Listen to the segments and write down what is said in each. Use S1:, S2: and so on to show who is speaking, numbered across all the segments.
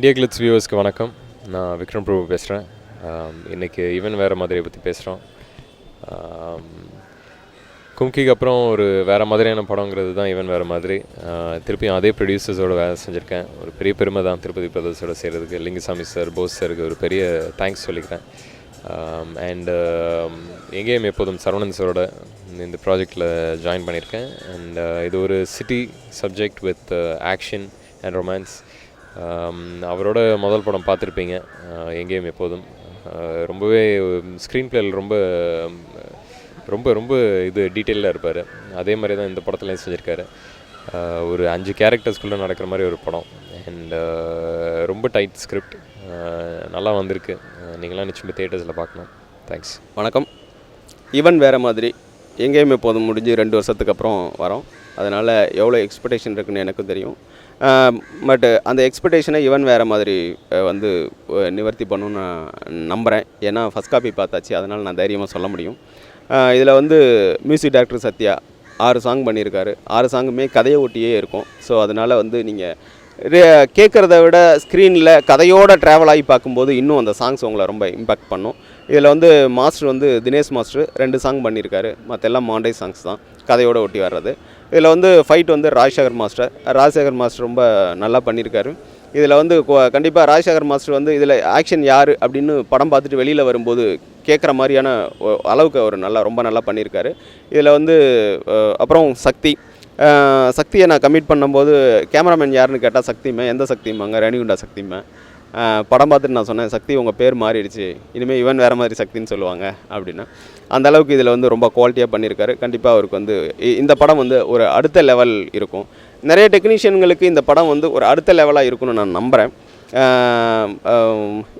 S1: India Glitz வியூவர்ஸ்க்கு வணக்கம். நான் விக்ரம் பிரபு பேசுகிறேன். இன்றைக்கி ஈவன் வேறு மாதிரியை பற்றி பேசுகிறோம். கும்கிக்கு அப்புறம் ஒரு வேறு மாதிரியான படங்கிறது தான் ஈவன் வேறு மாதிரி. திருப்பியும் அதே ப்ரொடியூசர்ஸோடு வேலை செஞ்சுருக்கேன். ஒரு பெரிய பெருமை தான் திருப்பதி பிரதர்ஸோடு செய்கிறதுக்கு. லிங்குசாமி சார், போஸ் சாருக்கு ஒரு பெரிய தேங்க்ஸ் சொல்லிக்கிறேன். அண்டு எங்கேயும் எப்போதும் சரவணன் சாரோட இந்த ப்ராஜெக்டில் ஜாயின் பண்ணியிருக்கேன். அண்ட் இது ஒரு city subject with action and romance. அவரோட முதல் படம் பார்த்துருப்பீங்க, எங்கேயும் எப்போதும். ரொம்பவே ஸ்க்ரீன் பிளேயில் ரொம்ப ரொம்ப ரொம்ப இது டீட்டெயிலாக இருப்பார். அதே மாதிரி தான் இந்த படத்துலையும் செஞ்சுருக்காரு. ஒரு 5 கேரக்டர்ஸ்குள்ளே நடக்கிற மாதிரி ஒரு படம். அண்ட் ரொம்ப டைட் ஸ்கிரிப்ட், நல்லா வந்திருக்கு. நீங்களாம் நிச்சயமாக தியேட்டர்ஸில் பார்க்கணும். தேங்க்ஸ்.
S2: வணக்கம். ஈவன் வேறு மாதிரி எங்கேயும் எப்போதும் முடிஞ்சு 2 வருஷத்துக்கு அப்புறம் வரோம். அதனால் எவ்வளோ எக்ஸ்பெக்டேஷன் இருக்குதுன்னு எனக்கும் தெரியும். பட் அந்த எக்ஸ்பெக்டேஷனை ஈவன் வேறு மாதிரி வந்து நிவர்த்தி பண்ணணும்னு நான் நம்புகிறேன். ஏன்னா ஃபஸ்ட் காப்பி பார்த்தாச்சு, அதனால் நான் தைரியமாக சொல்ல முடியும். இதில் வந்து மியூசிக் டைரக்டர் சத்யா 6 சாங் பண்ணியிருக்காரு. 6 சாங்குமே கதையை ஒட்டியே இருக்கும். ஸோ அதனால் வந்து நீங்கள் கேட்குறத விட ஸ்க்ரீனில் கதையோடு ட்ராவல் ஆகி பார்க்கும்போது இன்னும் அந்த சாங்ஸ் உங்களை ரொம்ப இம்பேக்ட் பண்ணும். இதில் வந்து மாஸ்டர் வந்து தினேஷ் மாஸ்டர் 2 சாங் பண்ணியிருக்காரு. மற்ற எல்லாம் மாண்டேஜ் சாங்ஸ் தான், கதையோடு ஒட்டி வர்றது. இதில் வந்து ஃபைட் வந்து ராஜசேகர் மாஸ்டர் ரொம்ப நல்லா பண்ணியிருக்காரு. இதில் வந்து கண்டிப்பாக ராஜசேகர் மாஸ்டர் வந்து இதில் ஆக்ஷன் யார் அப்படின்னு படம் பார்த்துட்டு வெளியில் வரும்போது கேட்குற மாதிரியான அளவுக்கு அவர் ரொம்ப நல்லா பண்ணியிருக்காரு. இதில் வந்து அப்புறம் சக்தியை நான் கமிட் பண்ணும்போது கேமராமேன் யாருன்னு கேட்டால் சக்திமே. எந்த சக்திமாங்க? ரேணிகுண்டா சக்திமே. படம் பார்த்துட்டு நான் சொன்னேன், சக்தி உங்கள் பேர் மாறிடுச்சு, இனிமேல் இவன் வேறு மாதிரி சக்தின்னு சொல்லுவாங்க அப்படின்னு. அந்த அளவுக்கு இதில் வந்து ரொம்ப குவாலிட்டியாக பண்ணியிருக்காரு. கண்டிப்பாக அவருக்கு வந்து இந்த படம் வந்து ஒரு அடுத்த லெவல் இருக்கும். நிறைய டெக்னீஷியன்களுக்கு இந்த படம் வந்து ஒரு அடுத்த லெவலாக இருக்கும்னு நான் நம்புகிறேன்.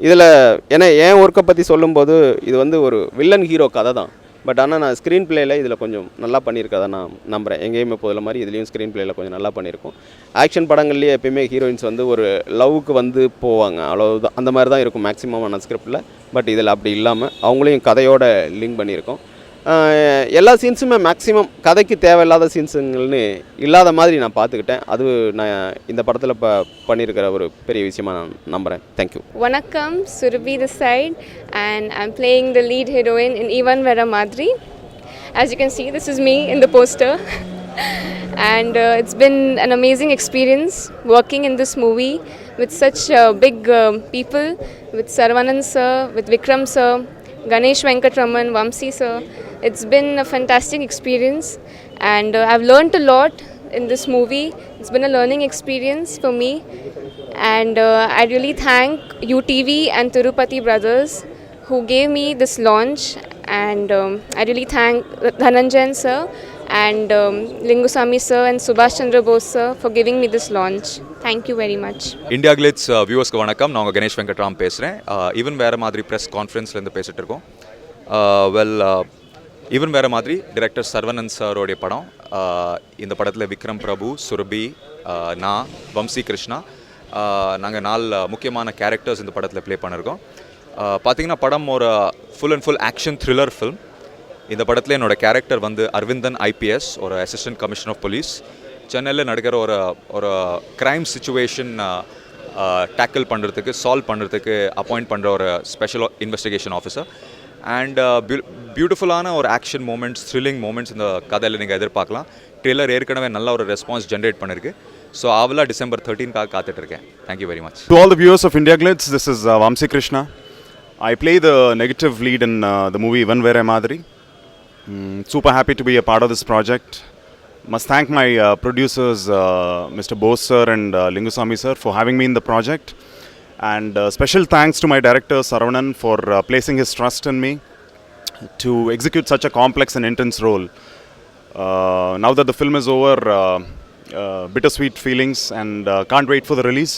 S2: இதில் ஏன்னா என் ஒர்க்கை பற்றி சொல்லும்போது இது வந்து ஒரு வில்லன் ஹீரோ கதை தான். பட் ஆனால் நான் ஸ்க்ரீன் பிளேயில் இதில் கொஞ்சம் நல்லா பண்ணியிருக்கதை நான் நம்புகிறேன். எங்கேயுமே போதில் மாதிரி இதுலேயும் ஸ்க்ரீன் பிளேயில் கொஞ்சம் நல்லா பண்ணியிருக்கோம். ஆக்ஷன் படங்கள்லேயே எப்பயுமே ஹீரோயின்ஸ் வந்து ஒரு லவ்வுக்கு வந்து போவாங்க, அவ்வளோதான். அந்த மாதிரி தான் இருக்கும் மேக்ஸிமமான ஸ்கிரிப்டில். பட் இதில் அப்படி இல்லாமல் அவங்களையும் கதையோட லிங்க் பண்ணியிருக்கோம். எல்லா சீன்ஸுமே மேக்ஸிமம் கதைக்கு தேவையில்லாத சீன்ஸுங்கள்னு இல்லாத மாதிரி நான் பார்த்துக்கிட்டேன். அது நான் இந்த படத்தில் பண்ணியிருக்கிற ஒரு பெரிய விஷயமாக நான் நம்புகிறேன். தேங்க்யூ.
S3: வணக்கம், Surabhi this side, and I'm playing the lead heroine in Ivan Vera Madri. As you can see, this is me in the poster. And it's been an amazing experience working in this movie with such big people, with Saravanan sir, with Vikram sir, Ganesh Venkatraman, Vamsi sir. It's been a fantastic experience, and I've learned a lot in this movie. It's been a learning experience for me, and I really thank UTV and Tirupati Brothers who gave me this launch, and I really thank Dhananjayan sir and Lingusami sir and Subhash Chandra Bose sir for giving me this launch. Thank you very much.
S4: India Glitz வியூவர்ஸ்க்கு வணக்கம். நான் கணேஷ் வெங்கட்ராம் பேசுகிறேன். Even வேறு மாதிரி press கான்ஃபரன்ஸ்லேருந்து பேசிகிட்டு இருக்கோம். Even வேறு மாதிரி டைரக்டர் சரவணன் சாரோடைய படம். இந்த படத்தில் விக்ரம் பிரபு, சுரபி, நான், வம்சி கிருஷ்ணா, நாங்கள் 4 முக்கியமான கேரக்டர்ஸ் இந்த படத்தில் ப்ளே பண்ணியிருக்கோம். பார்த்திங்கன்னா படம் ஒரு full and full action thriller film. இந்த படத்தில் என்னோடய கேரக்டர் வந்து அரவிந்தன் IPS, ஒரு அசிஸ்டன்ட் கமிஷனர் ஆஃப் போலீஸ். சென்னையில் நடக்கிற ஒரு க்ரைம் சிச்சுவேஷன் டேக்கிள் பண்ணுறதுக்கு, சால்வ் பண்ணுறதுக்கு அப்பாயிண்ட் பண்ணுற ஒரு ஸ்பெஷல் இன்வெஸ்டிகேஷன் ஆஃபீஸர். அண்ட் பியூட்டிஃபுல்லான ஒரு ஆக்ஷன் மூமெண்ட்ஸ், த்ரில்லிங் மூமெண்ட்ஸ் இந்த கதையில் நீங்கள் எதிர்பார்க்கலாம். ட்ரெய்லர் ஏற்கனவே நல்ல ஒரு ரெஸ்பான்ஸ் ஜென்ரேட் பண்ணியிருக்கு. ஸோ அவளா December 13 காத்துட்ருக்கேன். Thank you very much.
S5: To all the viewers of India Glitz, this is Vamsi Krishna. I play the negative lead in the movie Ivan Vera Madri. Super happy to be a part of this project. Must thank my producers Mr. Bose sir and Lingusami sir for having me in the project. And special thanks to my director Saravanan for placing his trust in me to execute such a complex and intense role. Now that the film is over, bittersweet feelings, and can't wait for the release.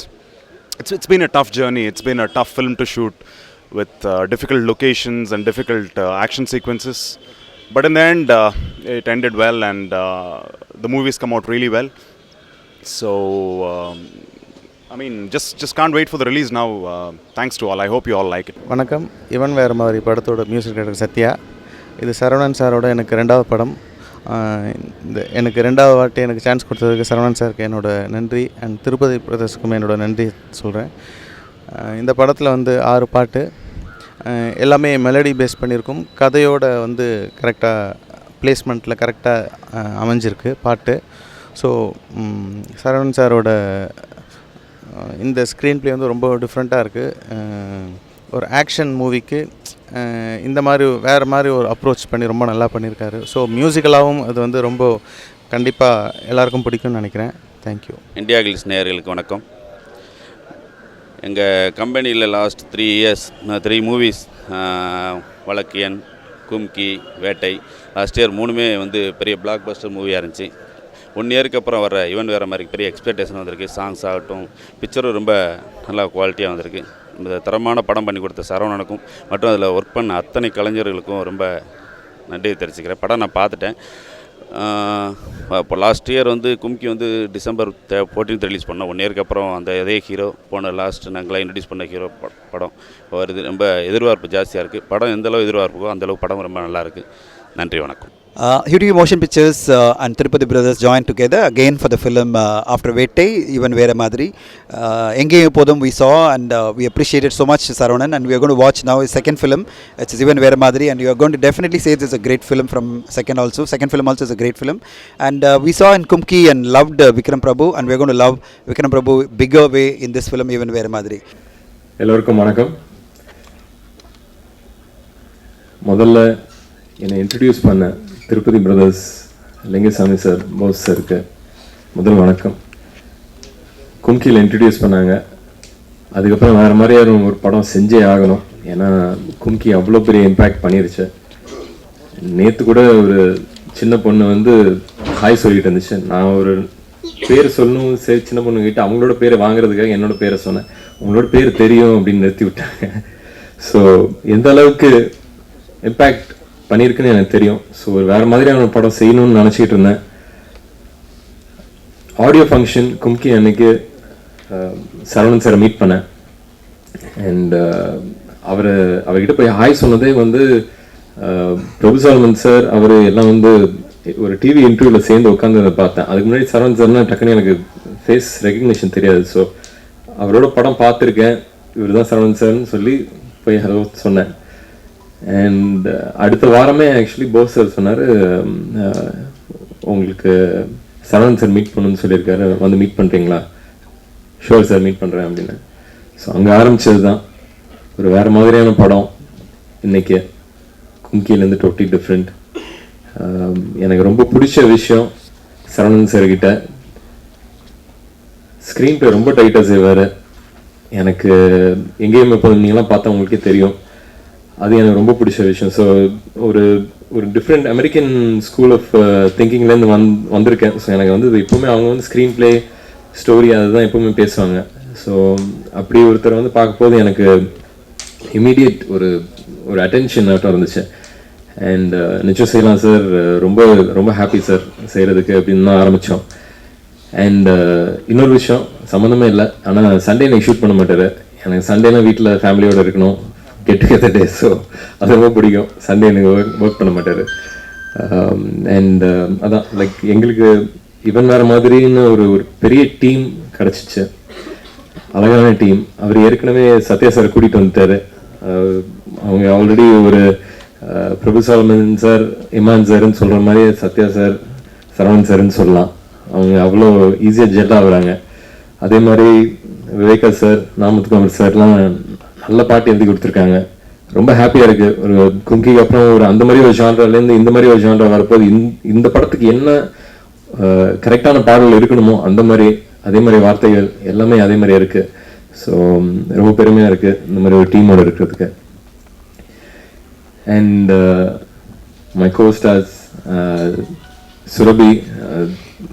S5: It's been a tough journey. It's been a tough film to shoot with difficult locations and difficult action sequences. But in the end, it ended well, and the movies come out really well. So I mean, just can't wait for the release now. Thanks to all. I hope you all like it.
S6: வணக்கம். இவன் வேறு மாதிரி படத்தோட music director Sathya. இது சரவணன் சாரோட எனக்கு 2வது படம். எனக்கு 2வது வாட்டி எனக்கு சான்ஸ் கொடுத்ததுக்கு சரவணன் சாருக்கு என்னோட நன்றி, அண்ட் திருப்பதி பிரதர்ஸுக்கும் என்னோட நன்றி சொல்கிறேன். இந்த படத்தில் வந்து 6 பாட்டு, எல்லாமே மெலடி பேஸ் பண்ணியிருக்கும். கதையோட வந்து கரெக்டாக பிளேஸ்மெண்ட்டில் கரெக்டாக அமைஞ்சிருக்கு பாட்டு. ஸோ சரவணன் சாரோட இந்த ஸ்க்ரீன் ப்ளே வந்து ரொம்ப டிஃப்ரெண்ட்டாக இருக்குது. ஒரு ஆக்ஷன் மூவிக்கு இந்த மாதிரி வேறு மாதிரி ஒரு அப்ரோச் பண்ணி ரொம்ப நல்லா பண்ணியிருக்காரு. ஸோ மியூசிக்கலாகவும் அது வந்து ரொம்ப கண்டிப்பாக எல்லாருக்கும் பிடிக்கும்னு நினைக்கிறேன். தேங்க்யூ.
S7: இந்தியா கிளிஸ் நேயர்களுக்கு வணக்கம். எங்கள் கம்பெனியில் லாஸ்ட் 3 இயர்ஸ் 3 மூவிஸ், வழக்கியன், கும்கி, வேட்டை, லாஸ்ட் இயர் 3மே வந்து பெரிய பிளாக் பஸ்டர் மூவியாக இருந்துச்சு. 1 இயருக்கு அப்புறம் வர இவன் வேறு மாதிரி பெரிய எக்ஸ்பெக்டேஷன் வந்திருக்கு. சாங்ஸ் ஆகட்டும், பிக்சரும் ரொம்ப நல்லா குவாலிட்டியாக வந்திருக்கு. இந்த தரமான படம் பண்ணி கொடுத்த சரவணனுக்கும் மற்றும் அதில் ஒர்க் பண்ண அத்தனை கலைஞர்களுக்கும் ரொம்ப நன்றி தெரிவிச்சுக்கிறேன். படம் நான் பார்த்துட்டேன். இப்போ லாஸ்ட் இயர் வந்து கும்கி வந்து December 14 ரிலீஸ் பண்ணோம். 1 இயருக்கு அப்புறம் அந்த இதே ஹீரோ போன லாஸ்ட் நாங்களாம் இன்ட்ரடியூஸ் பண்ண ஹீரோ படம் வருது. ரொம்ப எதிர்பார்ப்பு ஜாஸ்தியாக இருக்குது. படம் எந்தளவு எதிர்பார்ப்புக்கோ அந்தளவு படம் ரொம்ப நல்லாயிருக்கு. நன்றி, வணக்கம்.
S8: Hideo Motion Pictures and Tirupati Brothers joined together again for the film after Vettai, Ivan Vera Madri. Engeyum Podum we saw and we appreciated so much Saravanan, and we are going to watch now his second film. It's Ivan Vera Madri, and you are going to definitely say this is a great film from second film also is a great film. And we saw in Kumki and loved Vikram Prabhu, and we are going to love Vikram Prabhu bigger way in this film Ivan Vera Madri.
S1: எல்லோருக்கும் வணக்கம். முதல்ல என்னை introduce பண்ண Tirupati brothers, Lingusamy sir, Bose சாருக்கு முதல் வணக்கம். கும்கியில் introduce பண்ணாங்க. அதுக்கப்புறம் வேறு மாதிரியான ஒரு படம் செஞ்சே ஆகணும். ஏன்னா கும்கி அவ்வளோ பெரிய இம்பேக்ட் பண்ணிருச்சு. நேற்று கூட ஒரு சின்ன பொண்ணு வந்து ஹாய் சொல்லிட்டு இருந்துச்சு. நான் ஒரு பேர் சொல்லணும், சரி சின்ன பொண்ணுக்கிட்ட அவங்களோட பேரை வாங்குறதுக்காக என்னோட பேரை சொன்னேன். உங்களோட பேர் தெரியும் அப்படின்னு நிறுத்தி விட்டாங்க. ஸோ எந்த அளவுக்கு இம்பேக்ட் பண்ணியிருக்குன்னு எனக்கு தெரியும். ஸோ ஒரு வேறு மாதிரியான ஒரு படம் செய்யணும்னு நினச்சிக்கிட்டு இருந்தேன். ஆடியோ ஃபங்க்ஷன் கும்கி அன்னைக்கு சரவணன் சாரை மீட் பண்ணேன். அண்ட் அவர்கிட்ட போய் ஹாய் சொன்னதே வந்து பிரபு சாலமன் சார் அவர் எல்லாம் வந்து ஒரு டிவி இன்டர்வியூவில் சேர்ந்து உட்காந்து பார்த்தேன். அதுக்கு முன்னாடி சரவணன் சார்னா டக்குன்னு எனக்கு ஃபேஸ் ரெகக்னிஷன் தெரியாது. ஸோ அவரோட படம் பார்த்துருக்கேன், இவர் தான் சரவணன் சார்னு சொல்லி போய் ஹலோ சொன்னேன். அண்ட் அடுத்த வாரமே ஆக்சுவலி போஸ் சார் சொன்னார், உங்களுக்கு சரவணன் சார் மீட் பண்ணணும்னு சொல்லியிருக்காரு, வந்து மீட் பண்ணுறீங்களா? ஷோர் சார், மீட் பண்ணுறேன் அப்படின்னு. ஸோ அங்கே ஆரம்பித்தது தான் ஒரு வேறு மாதிரியான படம். இன்றைக்கி கும்கியிலேருந்து டோட்டலி டிஃப்ரெண்ட். எனக்கு ரொம்ப பிடிச்ச விஷயம் சரவணன் சார்கிட்ட ஸ்க்ரீன் ப்ளே ரொம்ப டைட்டாக செய்வார். எனக்கு எங்கேயுமே இப்போ நீங்களாம் பார்த்தா உங்களுக்கே தெரியும். அது எனக்கு ரொம்ப பிடிச்ச விஷயம். ஸோ ஒரு டிஃப்ரெண்ட் அமெரிக்கன் ஸ்கூல் ஆஃப் திங்கிங்லேருந்து வந்திருக்கேன். ஸோ எனக்கு வந்து எப்போவுமே அவங்க வந்து ஸ்க்ரீன் ப்ளே, ஸ்டோரி அதுதான் எப்போவுமே பேசுவாங்க. ஸோ அப்படி ஒருத்தர் வந்து பார்க்கும்போது எனக்கு இமீடியட் ஒரு அட்டென்ஷன் ஆட்டம் இருந்துச்சு. அண்ட் நிச்சயம் செய்யலாம் சார், ரொம்ப ரொம்ப ஹாப்பி சார் செய்கிறதுக்கு அப்படின்னு தான் ஆரம்பித்தோம். அண்ட் இன்னொரு விஷயம் சம்மந்தமே இல்லை, ஆனால் சண்டே எனக்கு ஷூட் பண்ண மாட்டார். எனக்கு சண்டேலாம் வீட்டில் ஃபேமிலியோடு இருக்கணும், கெட் டுகெதர் டே. ஸோ அது ரொம்ப பிடிக்கும். சண்டே எனக்கு ஒர்க் பண்ண மாட்டார். அண்ட் அதான் லைக் எங்களுக்கு இவன் வேறு மாதிரின்னு ஒரு பெரிய டீம் கிடச்சிச்சு, அழகான டீம். அவர் ஏற்கனவே சத்யா சார் கூட்டிகிட்டு வந்துட்டார். அவங்க ஆல்ரெடி ஒரு பிரபு சாலமன் சார், இமான் சார்ன்னு சொல்கிற மாதிரி சத்யா சார், சரவணன் சார்ன்னு சொல்லலாம். அவங்க அவ்வளோ ஈஸியாக ஜெட் ஆகுறாங்க. அதே மாதிரி விவேகா சார், நாமத்துக்குமார் சார்லாம் நல்ல பாட்டு எழுதி கொடுத்துருக்காங்க. ரொம்ப ஹாப்பியாக இருக்குது. ஒரு கும்கிக்கு அப்புறம் ஒரு அந்த மாதிரி ஒரு ஜான்ராலேருந்து இந்த மாதிரி ஒரு ஜான்ரா வரப்போது இந்த படத்துக்கு என்ன கரெக்டான பாடல் இருக்கணுமோ அந்த மாதிரி, அதே மாதிரி வார்த்தைகள் எல்லாமே அதே மாதிரி இருக்குது. ஸோ ரொம்ப பெருமையாக இருக்குது இந்த மாதிரி ஒரு டீமோடு இருக்கிறதுக்கு. அண்ட் மை கோஸ்டார்ஸ் சுரபி,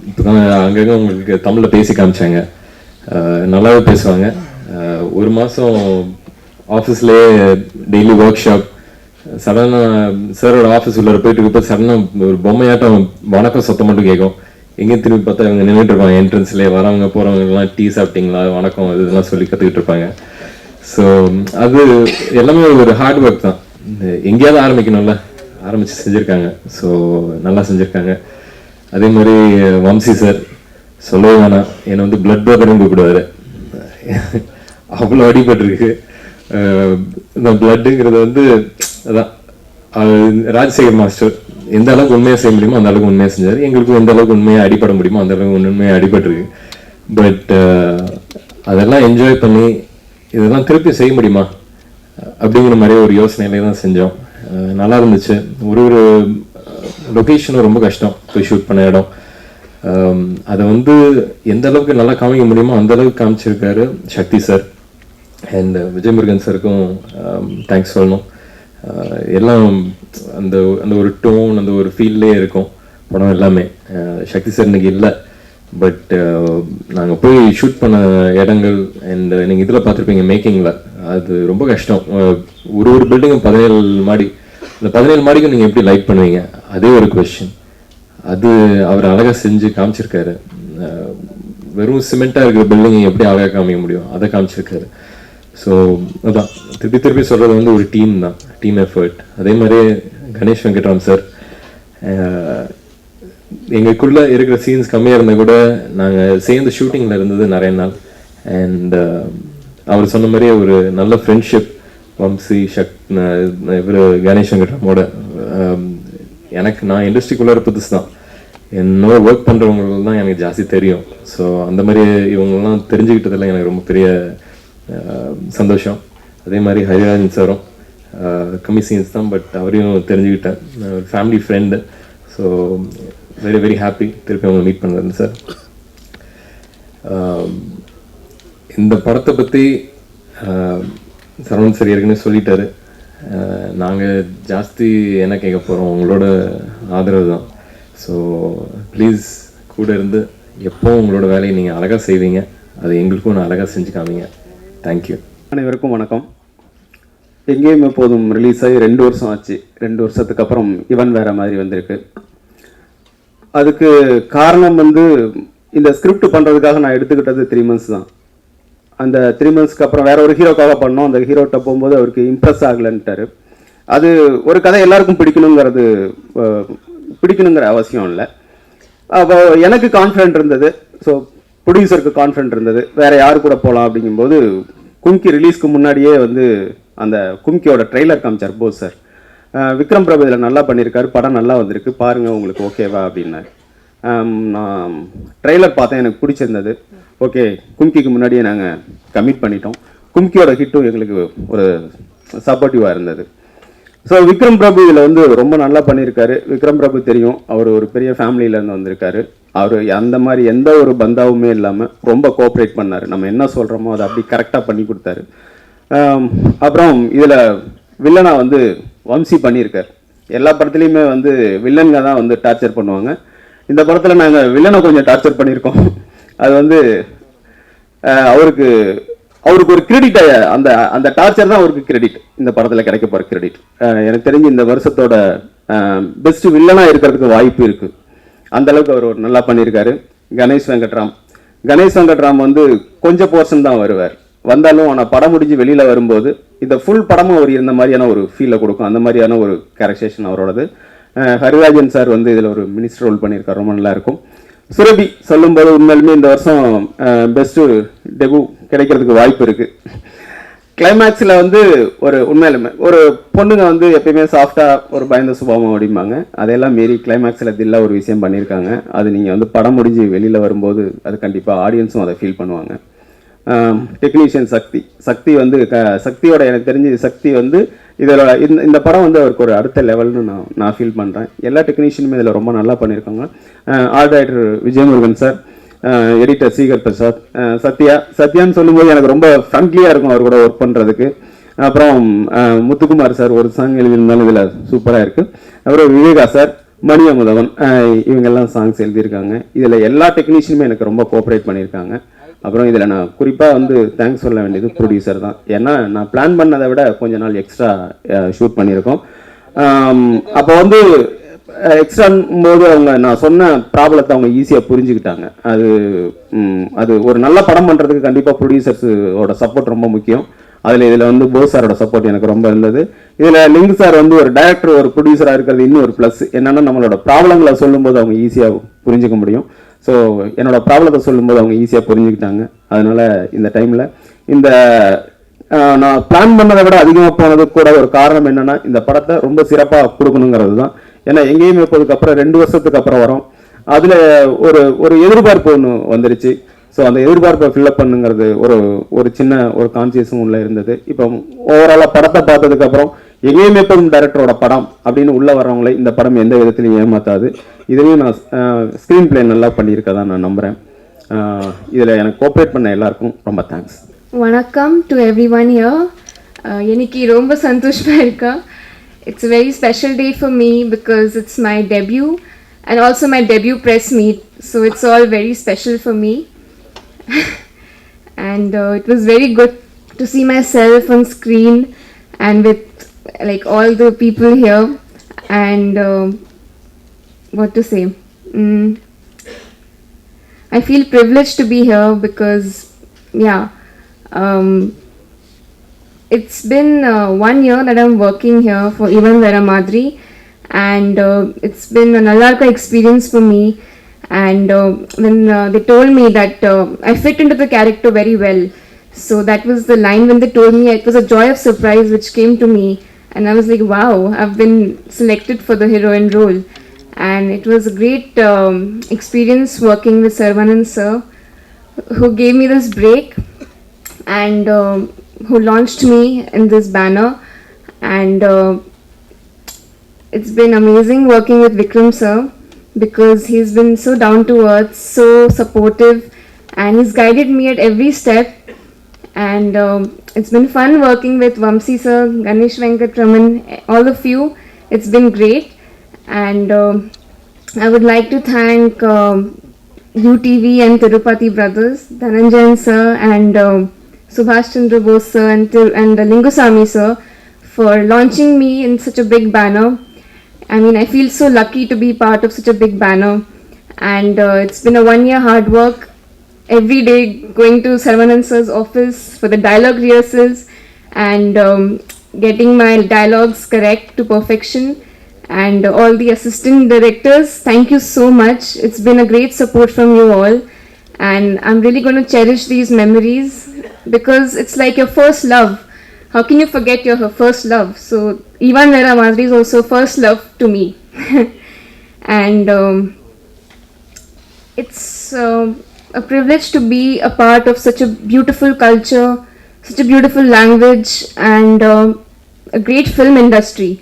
S1: இப்போ தான் அங்கங்கே உங்களுக்கு தமிழில் பேசி காமிச்சாங்க, நல்லாவே பேசுவாங்க. ஒரு மாதம் ஆஃபீஸ்லேயே டெய்லி ஒர்க் ஷாப். சடனாக சாரோட ஆஃபீஸ் உள்ள போயிட்டு இருக்கப்போ சடனாக ஒரு பொம்மையாட்டம் வணக்கம் சத்தம் மட்டும் கேட்கும். எங்கேயும் திரும்பி பார்த்தா இவங்க நின்றுட்டு இருப்பாங்க என்ட்ரன்ஸ்லேயே. வரவங்க போகிறவங்கலாம் டீ சாப்பிட்டீங்களா, வணக்கம், இதெல்லாம் சொல்லி கற்றுக்கிட்டு இருப்பாங்க. ஸோ அது எல்லாமே ஒரு ஹார்ட் ஒர்க் தான். எங்கேயாவது ஆரம்பிக்கணும்ல, ஆரம்பித்து செஞ்சுருக்காங்க. ஸோ நல்லா செஞ்சுருக்காங்க. அதே மாதிரி வம்சி சார் சொல்லவே வேணாம், என்னை வந்து பிளட் பிரதர்னு கூப்பிடுவார். அவ்வளோ அடிபட்டிருக்கு. இந்த பிளட்டுங்கிறது வந்து அதான் ராஜசேகர் மாஸ்டர் எந்த அளவுக்கு உண்மையாக செய்ய முடியுமோ அந்த அளவுக்கு உண்மையாக செஞ்சார். எங்களுக்கும் எந்த அளவுக்கு உண்மையாக அடிபட முடியுமோ அந்த அளவுக்கு உண்மையாக அடிபட்டிருக்கு. பட் அதெல்லாம் என்ஜாய் பண்ணி இதெல்லாம் திருப்பி செய்ய முடியுமா அப்படிங்கிற மாதிரி ஒரு யோசனையிலே தான் செஞ்சோம். நல்லா இருந்துச்சு. ஒரு லொக்கேஷனும் ரொம்ப கஷ்டம் போய் ஷூட் பண்ண இடம். அதை வந்து எந்த அளவுக்கு நல்லா காமிக்க முடியுமோ அந்த அளவுக்கு காமிச்சிருக்காரு சக்தி சார். அண்ட் விஜயமுருகன் சாருக்கும் தேங்க்ஸ் சொல்லணும். எல்லாம் அந்த அந்த ஒரு டோன் அந்த ஒரு ஃபீல்லே இருக்கும் படம் எல்லாமே. சக்தி சார் இன்னைக்கு இல்லை, பட் நாங்கள் போய் ஷூட் பண்ண இடங்கள் அண்ட் நீங்கள் இதில் பார்த்துருப்பீங்க மேக்கிங்கில், அது ரொம்ப கஷ்டம். ஒரு பில்டிங்கும் 17 மாடி, அந்த 17 மாடிக்கும் நீங்கள் எப்படி லைட் பண்ணுவீங்க, அதே ஒரு கொஸ்டின். அது அவர் அழகாக செஞ்சு காமிச்சிருக்காரு. வெறும் சிமெண்ட்டாக இருக்கிற பில்டிங்கை எப்படி அழகாக காமிக்க முடியும் அதை காமிச்சிருக்காரு. ஸோ அதான் திருப்பி சொல்கிறது வந்து ஒரு டீம் தான், டீம் எஃபர்ட். அதே மாதிரி கணேஷ் வெங்கட்ராம் சார், எங்களுக்குள்ளே இருக்கிற சீன்ஸ் கம்மியாக இருந்தால் கூட நாங்கள் சேர்ந்து ஷூட்டிங்கில் இருந்தது நிறைய நாள். அண்ட் அவர் சொன்ன மாதிரியே ஒரு நல்ல ஃப்ரெண்ட்ஷிப் வம்சி இவர் கணேஷ் வெங்கட்ராமோட. நான் இண்டஸ்ட்ரிக்குள்ளார புதுசு தான், என்னோட ஒர்க் பண்ணுறவங்களுக்கு தான் எனக்கு ஜாஸ்தி தெரியும். ஸோ அந்த மாதிரி இவங்கெல்லாம் தெரிஞ்சுக்கிட்டதில் எனக்கு ரொம்ப பெரிய சந்தோஷம். அதே மாதிரி ஹரிராஜன் சாரும் கம்மி சீன்ஸ் தான், பட் அவரையும் தெரிஞ்சுக்கிட்டேன், family friend. So very very happy திருப்பி அவங்க மீட் பண்ணுறேன் சார். இந்த படத்தை பற்றி சரவணன் சார் ஏற்கனவே சொல்லிட்டாரு. நாங்கள் ஜாஸ்தி என்ன கேட்க போகிறோம், உங்களோட ஆதரவு தான். ஸோ ப்ளீஸ் கூட இருந்து எப்போ உங்களோட வேலையை நீங்கள் அழகாக செய்வீங்க, அது எங்களுக்கும் நான் அழகாக செஞ்சு காமிங்க. தேங்க்யூ.
S2: அனைவருக்கும் வணக்கம். எங்கேயும் எப்போதும் ரிலீஸ் ஆகி 2 வருஷம் ஆச்சு. 2 வருஷத்துக்கு அப்புறம் இவன் வேற மாதிரி வந்திருக்கு. அதுக்கு காரணம் வந்து இந்த ஸ்கிரிப்ட் பண்ணுறதுக்காக நான் எடுத்துக்கிட்டது 3 months தான். அந்த 3 monthsக்கு அப்புறம் வேற ஒரு ஹீரோக்காக பண்ணோம். அந்த ஹீரோட்ட போகும்போது அவருக்கு இம்ப்ரெஸ் ஆகலைன்ட்டாரு. அது ஒரு கதை எல்லாருக்கும் பிடிக்கணுங்கிற அவசியம் இல்லை. அப்போ எனக்கு கான்ஃபிடென்ட் இருந்தது, ஸோ ப்ரொடியூசருக்கு கான்ஃபிடென்ட் இருந்தது. வேறு யார் கூட போகலாம் அப்படிங்கும்போது கும்கி ரிலீஸ்க்கு முன்னாடியே வந்து அந்த கும்கியோட ட்ரெய்லர் காமிச்சார் போஸ் சார். விக்ரம் பிரபு இதில் நல்லா பண்ணியிருக்காரு, படம் நல்லா வந்திருக்கு, பாருங்கள் உங்களுக்கு ஓகேவா அப்படின்னாரு. நான் ட்ரெய்லர் பார்த்தேன், எனக்கு பிடிச்சிருந்தது. ஓகே, கும்கிக்கு முன்னாடியே நாங்கள் கமிட் பண்ணிட்டோம். கும்கியோட ஹிட்டும் எங்களுக்கு ஒரு சப்போர்ட்டிவாக இருந்தது. ஸோ விக்ரம் பிரபு இதில் வந்து ரொம்ப நல்லா பண்ணியிருக்காரு. விக்ரம் பிரபு தெரியும், அவர் ஒரு பெரிய ஃபேமிலியிலேருந்து வந்திருக்காரு. அவர் அந்த மாதிரி எந்த ஒரு பந்தாவுமே இல்லாமல் ரொம்ப கோஆப்ரேட் பண்ணார். நம்ம என்ன சொல்கிறோமோ அதை அப்படி கரெக்டாக பண்ணி கொடுத்தாரு. அப்புறம் இதில் வில்லனா வந்து வம்சி பண்ணியிருக்கார். எல்லா படத்துலையுமே வந்து வில்லன்க தான் வந்து டார்ச்சர் பண்ணுவாங்க. இந்த படத்தில் நாங்கள் வில்லனை கொஞ்சம் டார்ச்சர் பண்ணியிருக்கோம். அது வந்து அவருக்கு ஒரு கிரெடிட், அந்த டார்ச்சர் தான் அவருக்கு கிரெடிட், இந்த படத்தில் கிடைக்க போகிற கிரெடிட். எனக்கு தெரிஞ்சு இந்த வருஷத்தோட பெஸ்ட் வில்லனாக இருக்கிறதுக்கு வாய்ப்பு இருக்குது. அந்த அளவுக்கு அவர் நல்லா பண்ணியிருக்காரு. கணேஷ் வெங்கட்ராம் வந்து கொஞ்சம் போர்ஷன் தான் வருவார், வந்தாலும் ஆனால் படம் முடிஞ்சு வெளியில் வரும்போது இந்த ஃபுல் படமும் அவர் இருந்த மாதிரியான ஒரு ஃபீலை கொடுக்கும். அந்த மாதிரியான ஒரு கேரக்டரைசேஷன் அவரோடது. ஹரிராஜன் சார் வந்து இதில் ஒரு மினிஸ்டர் ரோல் பண்ணியிருக்காரு, ரொம்ப நல்லா இருக்கும். சுரபி சொல்லும்போது உண்மையிலுமே இந்த வருஷம் பெஸ்ட்டு டெபு கிடைக்கிறதுக்கு வாய்ப்பு இருக்குது. கிளைமேக்ஸில் வந்து உண்மையிலுமே ஒரு பொண்ணுங்க வந்து எப்பயுமே சாஃப்டாக ஒரு பயந்த சுபாவம் அப்படிம்பாங்க, அதையெல்லாம் மீறி கிளைமேக்ஸில் தில்லா ஒரு விஷயம் பண்ணியிருக்காங்க. அது நீங்கள் வந்து படம் முடிஞ்சு வெளியில் வரும்போது அது கண்டிப்பாக ஆடியன்ஸும் அதை ஃபீல் பண்ணுவாங்க. டெக்னீஷியன் சக்தி வந்து சக்தியோட எனக்கு தெரிஞ்சு சக்தி வந்து இதில் இந்த படம் வந்து அவருக்கு ஒரு அடுத்த லெவல்னு நான் ஃபீல் பண்ணுறேன். எல்லா டெக்னீஷியனுமே இதில் ரொம்ப நல்லா பண்ணியிருக்காங்க. Art director Vijayamurugan sir, editor Sreekar Prasad, சத்யான்னு சொல்லும்போது எனக்கு ரொம்ப ஃப்ரெண்ட்லியாக இருக்கும் அவர் கூட ஒர்க் பண்ணுறதுக்கு. அப்புறம் முத்துக்குமார் சார் ஒரு சாங் எழுதியிருந்தாலும் இதில் சூப்பராக இருக்குது. அப்புறம் விவேகா சார், மணி அமுதவன், இவங்கெல்லாம் சாங்ஸ் எழுதியிருக்காங்க. இதில் எல்லா டெக்னீஷியனுமே எனக்கு ரொம்ப கோஆப்ரேட் பண்ணியிருக்காங்க. அப்புறம் இதில் நான் குறிப்பாக வந்து தேங்க்ஸ் சொல்ல வேண்டியது ப்ரொடியூசர் தான். ஏன்னா நான் பிளான் பண்ணதை விட கொஞ்ச நாள் எக்ஸ்ட்ரா ஷூட் பண்ணியிருக்கோம். அப்போ வந்து எக்ஸ்ட்ரான் போது நான் சொன்ன ப்ராப்ளத்தை அவங்க ஈஸியாக புரிஞ்சுக்கிட்டாங்க. அது ஒரு நல்ல படம் பண்ணுறதுக்கு கண்டிப்பாக ப்ரொடியூசர்ஸோட சப்போர்ட் ரொம்ப முக்கியம். இதில் வந்து போஸ் சாரோட சப்போர்ட் எனக்கு ரொம்ப இருந்தது. இதில் லிங்க் சார் வந்து ஒரு டைரக்டர் ஒரு ப்ரொடியூசராக இருக்கிறது இன்னும் ஒரு ப்ளஸ். என்னென்னா நம்மளோட ப்ராப்ளங்களை சொல்லும்போது அவங்க ஈஸியாக புரிஞ்சுக்க முடியும். ஸோ என்னோடய ப்ராப்ளத்தை சொல்லும்போது அவங்க ஈஸியாக புரிஞ்சுக்கிட்டாங்க. அதனால் இந்த டைமில் இந்த நான் பிளான் பண்ணதை விட அதிகமாக போனது கூட ஒரு காரணம் என்னென்னா, இந்த படத்தை ரொம்ப சிறப்பாக கொடுக்கணுங்கிறது தான். ஏன்னா எங்கேயுமே போனதுக்கப்புறம் 2 வருஷத்துக்கு அப்புறம் வரோம். அதில் ஒரு எதிர்பார்ப்பு ஒன்று வந்துருச்சு. ஸோ அந்த எதிர்பார்ப்பை ஃபில்லப் பண்ணுங்கிறது ஒரு சின்ன ஒரு கான்சியஸும் உள்ளே இருந்தது. இப்போ ஓவராலாக படத்தை பார்த்ததுக்கப்புறம் எங்கேயுமே போதும் டைரக்டரோட படம் அப்படின்னு உள்ளே வர்றவங்களே இந்த படம் எந்த விதத்துலையும் ஏமாற்றாது. இதுலேயும் நான் ஸ்க்ரீன் பிளே நல்லா பண்ணியிருக்கதான் நான் நம்புகிறேன். இதில் எனக்கு கோஆப்ரேட் பண்ண எல்லாருக்கும் ரொம்ப தேங்க்ஸ்.
S3: வணக்கம் டு எவ்ரி ஒன் ஹியர். எனக்கு ரொம்ப சந்தோஷமாக இருக்கா. It's a very special day for me because it's my debut and also my debut press meet. So it's all very special for me. And it was very good to see myself on screen and with like all the people here. And what to say? I feel privileged to be here because, yeah. It's been 1 year that I'm working here for Ivan Vera Madri, and it's been a nallarka experience for me. And when they told me that I fit into the character very well, so that was the line when they told me. It was a joy of surprise which came to me, and I was like, wow, I've been selected for the heroine role. And it was a great experience working with Saravanan sir, who gave me this break and who launched me in this banner. And it's been amazing working with Vikram sir because he's been so down to earth, so supportive, and he's guided me at every step. And it's been fun working with Vamsi sir, Ganesh Venkatraman, all of you. It's been great. And I would like to thank UTV and Tirupati brothers, Dhananjayan sir and Subhash Chandra Bose sir and Lingusamy sir for launching me in such a big banner. I mean, I feel so lucky to be part of such a big banner. And it's been a 1 year hard work. Every day going to Saravanan sir's office for the dialogue rehearsals and getting my dialogues correct to perfection. And all the assistant directors, thank you so much. It's been a great support from you all. And I'm really going to cherish these memories because it's like your first love. How can you forget your first love? So Ivan Vera Madri is also first love to me. And it's a privilege to be a part of such a beautiful culture, such a beautiful language, and a great film industry.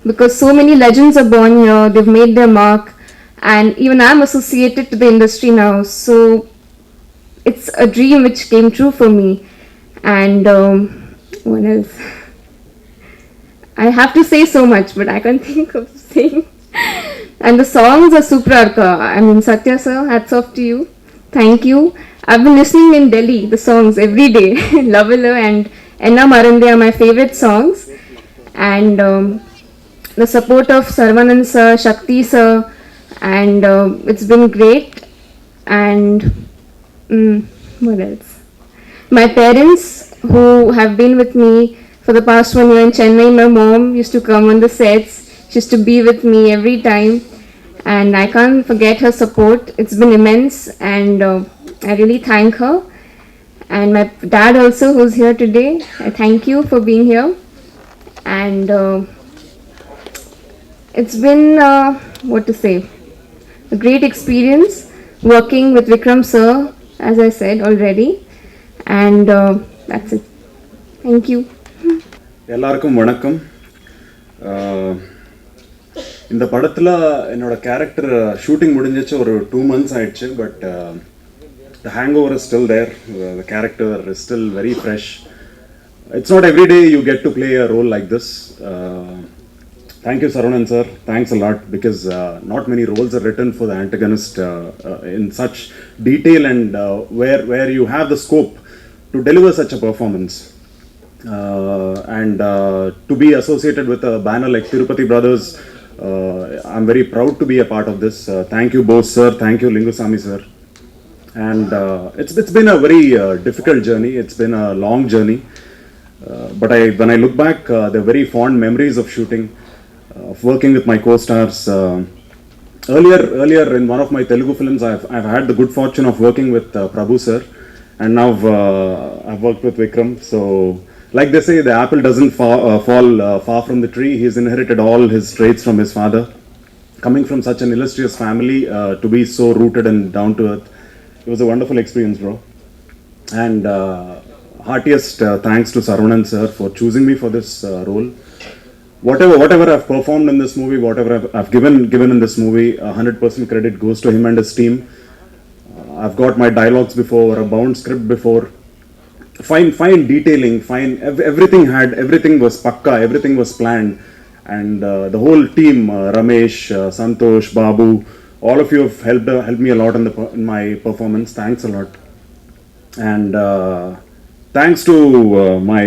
S3: Because so many legends are born here, they've made their mark, and even I'm associated to the industry now. So it's a dream which came true for me. And what else? I have to say so much, but I can't think of saying. And the songs are super arka. I mean, Satya sir, hats off to you. Thank you. I've been listening in Delhi, the songs every day. Lavilla and Enna Marande are my favorite songs. And the support of Saravanan sir, Shakti sir, and it's been great. And what else? My parents who have been with me for the past 1 year in Chennai. My mom used to come on the sets. She used to be with me every time. And I can't forget her support. It's been immense, and I really thank her. And my dad also, who's here today, I thank you for being here. And it's been, what to say, a great experience working with Vikram sir, as I said already. And that's it. Thank you.
S5: எல்லாருக்கும் வணக்கம். இந்த படத்தில் என்னோட character shooting முடிஞ்சிச்சு ஒரு 2 months ஆயிடுச்சு. But the hangover is still there. The character is still very fresh. It's not every day you get to play a role like this. Thank you, Saravanan sir. Thanks a lot, because not many roles are written for the antagonist in such detail and where you have the scope to deliver such a performance. And to be associated with a banner like Tirupati Brothers, I'm very proud to be a part of this. Thank you, Bose sir. Thank you, Lingusamy sir. And it's been a very difficult journey. It's been a long journey. But when I look back, there are very fond memories of shooting, of working with my co-stars. earlier in one of my Telugu films, I've had the good fortune of working with Prabhu sir, and now I've worked with Vikram. So, like they say, the apple doesn't fall far from the tree. He's inherited all his traits from his father. Coming from such an illustrious family, to be so rooted and down to earth, it was a wonderful experience, bro. And heartiest thanks to Saravanan sir for choosing me for this role. Whatever I've performed in this movie, whatever I've given in this movie, 100% credit goes to him and his team. I've got my dialogues before, a bound script before, fine detailing, everything was pakka, everything was planned, and the whole team, Ramesh, Santosh, Babu, all of you have helped me a lot in my performance. Thanks a lot. And thanks to my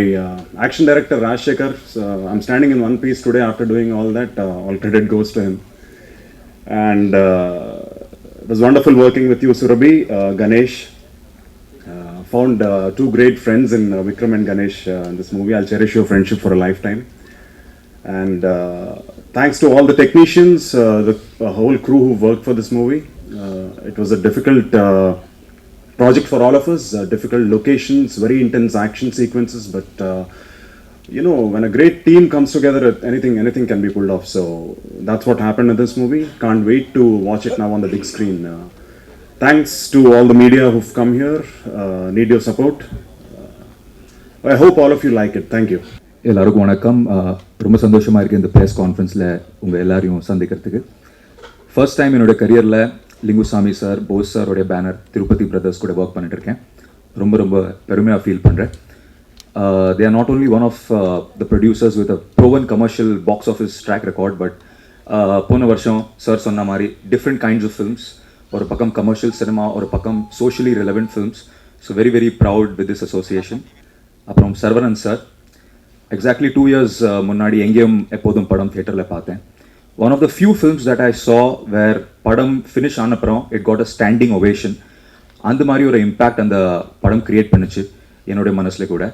S5: action director Rajshekhar. I'm standing in one piece today after doing all that. All credit goes to him. And it was wonderful working with you, Surabhi, Ganesh. Found two great friends in Vikram and Ganesh in this movie. I'll cherish your friendship for a lifetime. And thanks to all the technicians, the whole crew who worked for this movie. It was a difficult project for all of us, difficult locations, very intense action sequences, but you know, when a great team comes together, anything can be pulled off. So that's what happened in this movie. Can't wait to watch it now on the big screen. Thanks to all the media who've come here. Need your support. I hope all of you like it. Thank you.
S9: எல்லாருக்கும் வணக்கம். ரொம்ப சந்தோஷமாக இருக்குது இந்த press கான்ஃபரன்ஸில் உங்கள் எல்லாரையும் சந்திக்கிறதுக்கு. First time என்னோடய கரியரில் லிங்குசாமி சார், போஸ் சாரோடைய பேனர் திருப்பதி பிரதர்ஸ் கூட ஒர்க் பண்ணிட்டுருக்கேன். ரொம்ப பெருமையாக ஃபீல் பண்ணுறேன். They are not only one of the producers with a proven commercial box office track record, but போன வருஷம் சார் சொன்ன மாதிரி different kinds of films, ஒரு பக்கம் commercial cinema, ஒரு பக்கம் socially relevant films. So very proud with this association. அப்புறம் Saravanan sir, exactly 2 years முன்னாடி எங்கேயும் எப்போதும் படம் தியேட்டரில் பார்த்தேன். One of the few films that I saw where படம் finish ஆனப்புறம் it got a standing ovation. அந்த மாதிரி ஒரு இம்பேக்ட் அந்த படம் கிரியேட் பண்ணிச்சு என்னுடைய மனசில் கூட.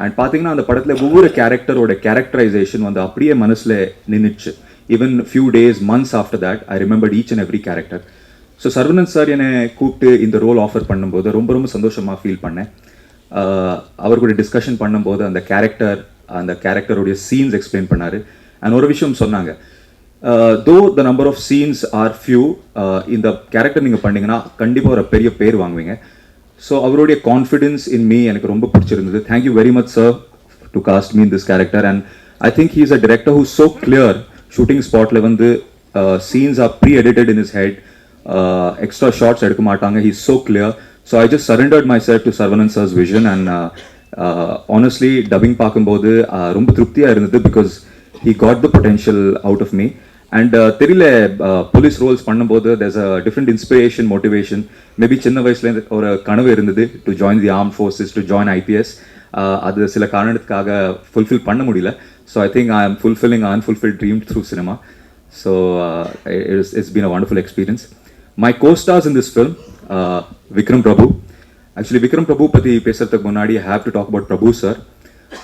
S9: அண்ட் பார்த்தீங்கன்னா அந்த படத்தில் ஒவ்வொரு கேரக்டரோட கேரக்டரைசேஷன் வந்து அப்படியே மனசில் நின்றுச்சு. Even few days, months after that I remembered each and every character. So Saravanan sir என்னை கூப்பிட்டு இந்த ரோல் ஆஃபர் பண்ணும்போது ரொம்ப சந்தோஷமாக ஃபீல் பண்ணேன். அவர் கூட டிஸ்கஷன் பண்ணும்போது அந்த கேரக்டருடைய சீன்ஸ் எக்ஸ்பிளைன் பண்ணார். அண்ட் ஒரு விஷயம் சொன்னாங்க, though the number of scenes are few, இந்த கேரக்டர் நீங்கள் பண்ணிங்கன்னா கண்டிப்பாக ஒரு பெரிய பேர் வாங்குவீங்க. ஸோ அவருடைய கான்ஃபிடென்ஸ் இன் மீ எனக்கு ரொம்ப பிடிச்சிருந்தது. Thank you very much sir to cast me in this character. And I think he is a director who so clear. Shooting ஸ்பாட்டில் வந்து scenes are pre edited in his head, extra shots எடுக்க மாட்டாங்க. He is so clear. So I just surrendered myself to Saravanan sir's vision. And honestly dubbing பார்க்கும்போது ரொம்ப திருப்தியாக இருந்தது, because he got the potential out of me. And தெரியல, police Rolle's பண்ணும்போது there's a different inspiration, motivation. Maybe சின்ன வயசுல ஒரு கனவு இருந்தது to join the arm forces, to join IPS. அது சில காரணத்துக்காக ஃபுல்ஃபில் பண்ண முடியல. So I think I am fulfilling unfulfilled dream through cinema. So it's been a wonderful experience. My co-stars in this film, Vikram Prabhu. Actually Vikram Prabhu பற்றி பேசுறதுக்கு முன்னாடி I have to talk about Prabhu sir.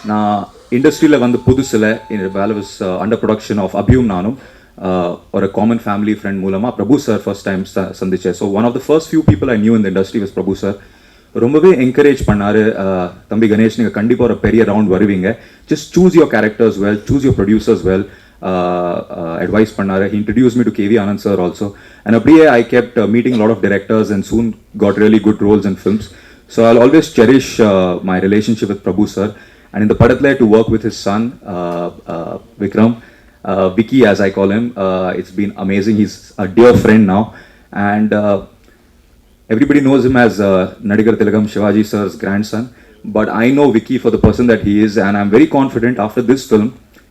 S9: நான் இண்டஸ்ட்ரியில் வந்து புதுசில் வேலை was under production of Abhiyum Naanum ஒரு common family friend மூலமாக பிரபு சார் ஃபர்ஸ்ட் டைம் சந்திச்சேன். So one of the first few people I knew இந்த இண்டஸ்ட்ரி வாஸ் பிரபு சார். ரொம்பவே என்கரேஜ் பண்ணார். தம்பி கணேஷ், நீங்கள் கண்டிப்பாக ஒரு பெரிய ரவுண்ட் வருவீங்க, just choose your characters well, choose your producers well, advise பண்ணார். He introduce me to KV Anand sir also. And அப்படியே I kept meeting a lot of directors and soon got really good roles in films. So I'll always cherish my relationship with Prabhu sir. And in the Padatle, to work with his son, Vikram, Vicky as I call him, it's been amazing. He's a dear friend now. And everybody knows him as Nadigar Tilagam Shivaji sir's grandson. But I know Vicky for the person that he is. And I'm very confident after this film,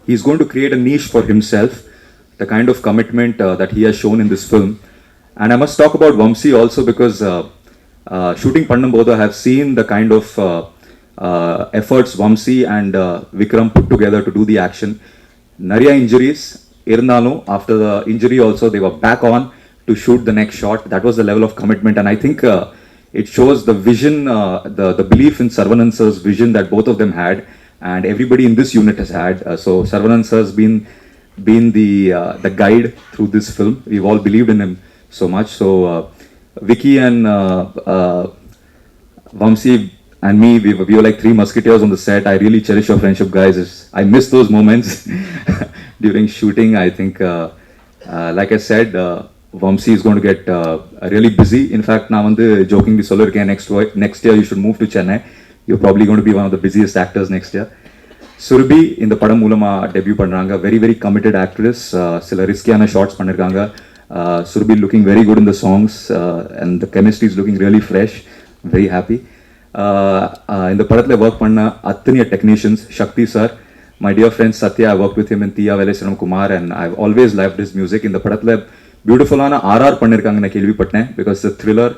S9: he's going to create a niche for himself, the kind of commitment that he has shown in this film. And I must talk about Vamsi also, because shooting Pannamboda, I have seen the kind of efforts Vamsi and Vikram put together to do the action. Nariya injuries irnalum, after the injury also they were back on to shoot the next shot. That was the level of commitment, and I think it shows the vision, the belief in Saravanan sir's vision that both of them had, and everybody in this unit has had. So Saravanan sir has been been the guide through this film. We've all believed in him so much. So Vicky and Vamsi and me, we were like three musketeers on the set. I really cherish your friendship, guys. I miss those moments during shooting. I think, like I said, Vamsi is going to get really busy. In fact, now jokingly solarken next year you should move to Chennai. You're probably going to be one of the busiest actors next year. Surabhi in the padam moolama debut pandranga, very very committed actress. Sila riskiana shots panniranga. Surabhi looking very good in the songs, and the chemistry is looking really fresh. Very happy. In the padathile work panna athaniya technicians, Shakti sir, my dear friend Satya, I worked with him in Thiya Velayachalam Kumar, and I've always loved his music. In the padathile beautiful ana RR panniranga na kelvi pattene because it's a thriller.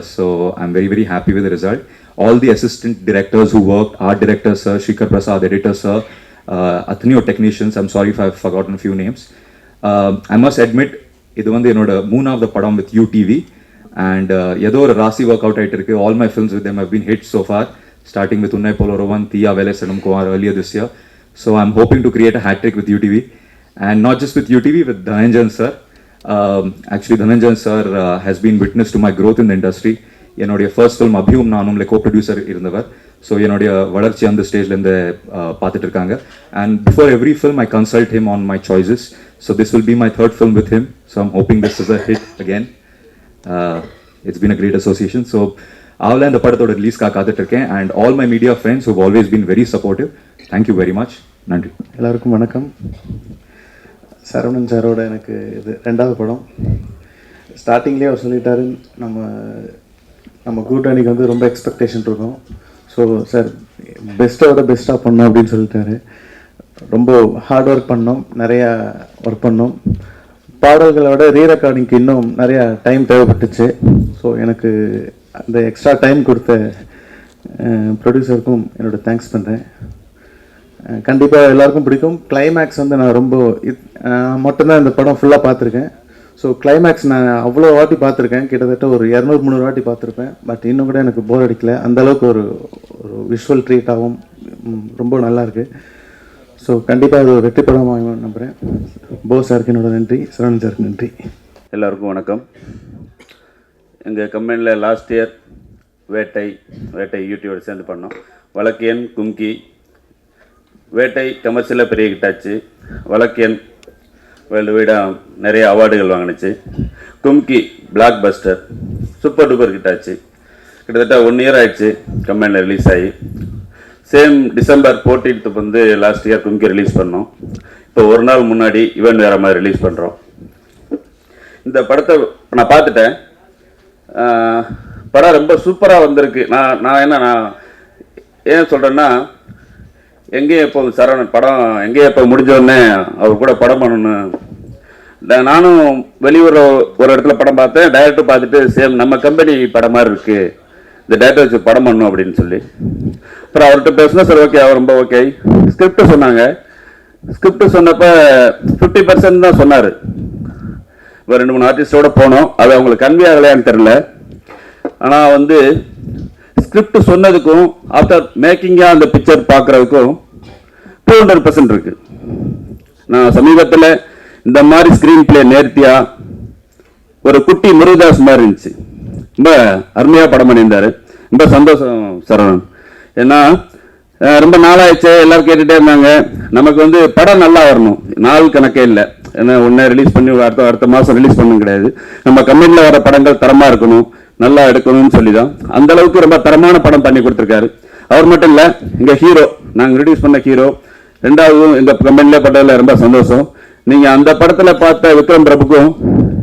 S9: So I'm very very happy with the result. All the assistant directors who worked, art director sir, Shikhar Prasad, editor sir, athaniya technicians, I'm sorry if I've forgotten a few names. I must admit, this is the moon of the padam with UTV, and yedo or rasi workout aitirke. All my films with them have been hits so far, starting with Unnai Poloravan, Thiya Velayachalam Kumar earlier this year. So I'm hoping to create a hat trick with UTV, and not just with UTV, with Dhananjan sir. Actually, Dhananjan sir has been witness to my growth in the industry. என்னுடைய first film அபியும் நானும் கோ producer இருந்தவர். So என்னுடைய வளர்ச்சி அந்த ஸ்டேஜ்லேருந்து பார்த்துட்டு இருக்காங்க. And before every film I consult him on my choices. So this will be my third film with him. So I'm hoping this is a hit again. It's been a great association. So அவளை இந்த படத்தோட ரிலீஸ்க்காக காத்துட்டு இருக்கேன். And all my media friends who always been very supportive. Thank you very much. நன்றி.
S6: எல்லாருக்கும் வணக்கம். சரவணன் சாரோட எனக்கு இது 2வது படம். ஸ்டார்டிங்லேயே அவர் சொல்லிட்டாரு, நம்ம கூட்டணிக்கு ரொம்ப எக்ஸ்பெக்டேஷன் இருக்கும். ஸோ சார் பெஸ்ட்டோட பெஸ்ட்டாக பண்ணோம் அப்படின்னு சொல்லிட்டாரு. ரொம்ப ஹார்ட் ஒர்க் பண்ணோம், நிறையா ஒர்க் பண்ணோம். பாடல்களோட ரீரெக்கார்டிங்க்கு இன்னும் நிறையா டைம் தேவைப்பட்டுச்சு. ஸோ எனக்கு அந்த எக்ஸ்ட்ரா டைம் கொடுத்த ப்ரொடியூசருக்கும் என்னோடய தேங்க்ஸ் பண்ணுறேன். கண்டிப்பாக எல்லாருக்கும் பிடிக்கும். கிளைமேக்ஸ் நான் ரொம்ப மட்டும்தான் இந்த படம் ஃபுல்லாக பார்த்துருக்கேன். ஸோ கிளைமேக்ஸ் நான் அவ்வளோ வாட்டி பார்த்துருக்கேன், கிட்டத்தட்ட ஒரு 200-300 வாட்டி பார்த்துருப்பேன். பட் இன்னும் கூட எனக்கு போர் அடிக்கல. அந்தளவுக்கு ஒரு விஷுவல் ட்ரீட்டாகவும் ரொம்ப நல்லாயிருக்கு. ஸோ கண்டிப்பாக அது ஒரு வெற்றி படமாக நம்புகிறேன். போஸ் சாருக்கு என்னோட நன்றி, சரவணன் சாருக்கு நன்றி.
S7: எல்லாருக்கும் வணக்கம். எங்கள் கம்பெனியில் லாஸ்ட் இயர் வேட்டை யூடியூபோட சேர்ந்து பண்ணோம். வழக்கியன், கும்கி. வேட்டை கமர்ஷியலாக பெரிய கிட்டாச்சு. வழக்கியன் வேர்ல்டு வைடாக நிறைய அவார்டுகள் வாங்கினுச்சு. Kumki blockbuster super duper கிட்டாச்சு. கிட்டத்தட்ட 1 இயர் ஆயிடுச்சு கம்பெனியில் ரிலீஸ் ஆகி. Same December 14th last year Kumki release பண்ணோம். இப்போ ஒரு நாள் முன்னாடி இவன் வேறு மாதிரி ரிலீஸ் பண்ணுறோம். இந்த படத்தை நான் பார்த்துட்டேன். படம் ரொம்ப சூப்பராக வந்திருக்கு. நான் ஏன் சொல்கிறேன்னா, எங்கேயும் இப்போ சரவணன் படம் எங்கேயும் இப்போ முடிஞ்சோடனே அவர் கூட படம் பண்ணணும். நானும் வெளியூர் ஒரு இடத்துல படம் பார்த்தேன். டைரக்டர் பார்த்துட்டு சேம் நம்ம கம்பெனி படம் மாதிரி இருக்குது, இந்த டேரக்டர் வச்சு படம் பண்ணணும் அப்படின்னு சொல்லி அப்புறம் அவர்கிட்ட பேசினா சார் ஓகே, அவர் ரொம்ப ஓகே. ஸ்கிரிப்ட் சொன்னாங்க. ஸ்கிரிப்ட் சொன்னப்போ 50% தான் சொன்னார். இப்போ 2-3 ஆர்டிஸ்டோட போனோம். அது அவங்களுக்கு கன்வே ஆகலையான்னு தெரில. ஆனால் ஸ்கிரிப்ட் சொன்னதுக்கும் ஆஃப்டர் மேக்கிங்காக அந்த பிக்சர் பார்க்குறதுக்கும் 200% இருக்குது. நான் சமீபத்தில் இந்த மாதிரி ஸ்க்ரீன் பிளே நேர்த்தியாக ஒரு குட்டி முருகதாஸ் மாதிரி இருந்துச்சு. ரொம்ப அருமையாக படம் பண்ணியிருந்தார். ரொம்ப சந்தோஷம் சரவணன். ஏன்னா ரொம்ப நாளாகிடுச்சு, எல்லோரும் கேட்டுகிட்டே இருந்தாங்க. நமக்கு படம் நல்லா வரணும், நாள் கணக்கே இல்லை. ஏன்னா ஒன்றே ரிலீஸ் பண்ணி அடுத்த மாதம் ரிலீஸ் பண்ணணும் கிடையாது. நம்ம கம்பெனியில் வர படங்கள் தரமாக இருக்கணும், நல்லா எடுக்கணும்னு சொல்லி தான் அந்த அளவுக்கு ரொம்ப தரமான படம் பண்ணி கொடுத்துருக்காரு. அவர் மட்டும் இல்லை, எங்கள் ஹீரோ, நாங்கள் ரிலீஸ் பண்ண ஹீரோ 2வது எங்கள் கம்பெனிலே பட்டதில் ரொம்ப சந்தோஷம். நீங்கள் அந்த படத்தில் பார்த்த விக்ரம் பிரபுக்கும்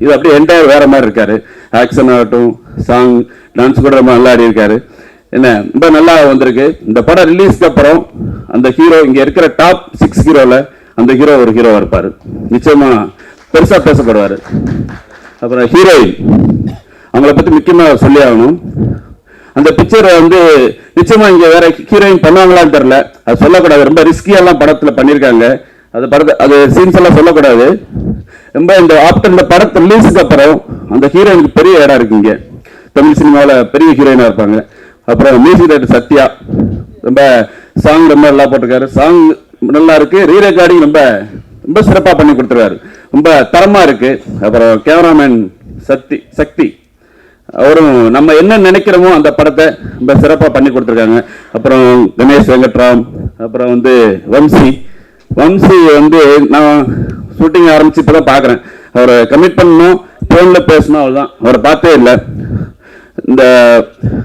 S7: இது அப்படியே என்டையர் வேறு மாதிரி இருக்காரு. ஆக்ஷன் ஆகட்டும், சாங், டான்ஸ் கூட ரொம்ப நல்லா ஆடி இருக்காரு. என்ன ரொம்ப நல்லா வந்திருக்கு. இந்த படம் ரிலீஸ்க்கு அப்புறம் அந்த ஹீரோ இங்கே இருக்கிற டாப் 6 ஹீரோவில் அந்த ஹீரோ ஒரு ஹீரோவாக இருப்பார். நிச்சயமாக பெருசாக பேசப்படுவார். அப்புறம் ஹீரோயின், அவங்கள பற்றி முக்கியமாக சொல்லி ஆகணும். அந்த பிக்சரை நிச்சயமாக இங்கே வேற ஹீரோயின் பண்ணுவாங்களான்னு தெரில, அது சொல்லக்கூடாது. ரொம்ப ரிஸ்கியெல்லாம் படத்தில் பண்ணியிருக்காங்க. அது சீன்ஸ் எல்லாம் சொல்லக்கூடாது. ரொம்ப இந்த ஆஃப்டர் இந்த படத்தை ரிலீஸுக்கு அப்புறம் அந்த ஹீரோயினுக்கு பெரிய இடம் இருக்குங்க. தமிழ் சினிமாவில் பெரிய ஹீரோயினாக இருப்பாங்க. அப்புறம் மியூசிக் டைரக்டர் சத்யா ரொம்ப சாங் ரொம்ப நல்லா போட்டிருக்காரு. சாங் நல்லா இருக்கு. ரீரெக்கார்டிங் ரொம்ப
S10: ரொம்ப சிறப்பாக பண்ணி கொடுத்துருவாரு. ரொம்ப தரமாக இருக்குது. அப்புறம் கேமராமேன் சக்தி அவரும் நம்ம என்ன நினைக்கிறோமோ அந்த படத்தை ரொம்ப சிறப்பாக பண்ணி கொடுத்துருக்காங்க. அப்புறம் கணேஷ் வெங்கட்ராம், அப்புறம் வந்து வம்சி வந்து நான் ஷூட்டிங் ஆரம்பித்து இப்போ தான் பார்க்குறேன். அவரை கமிட் பண்ணணும், ஃபோனில் பேசணும், அவ்வளோதான். அவரை பார்த்தே இல்லை.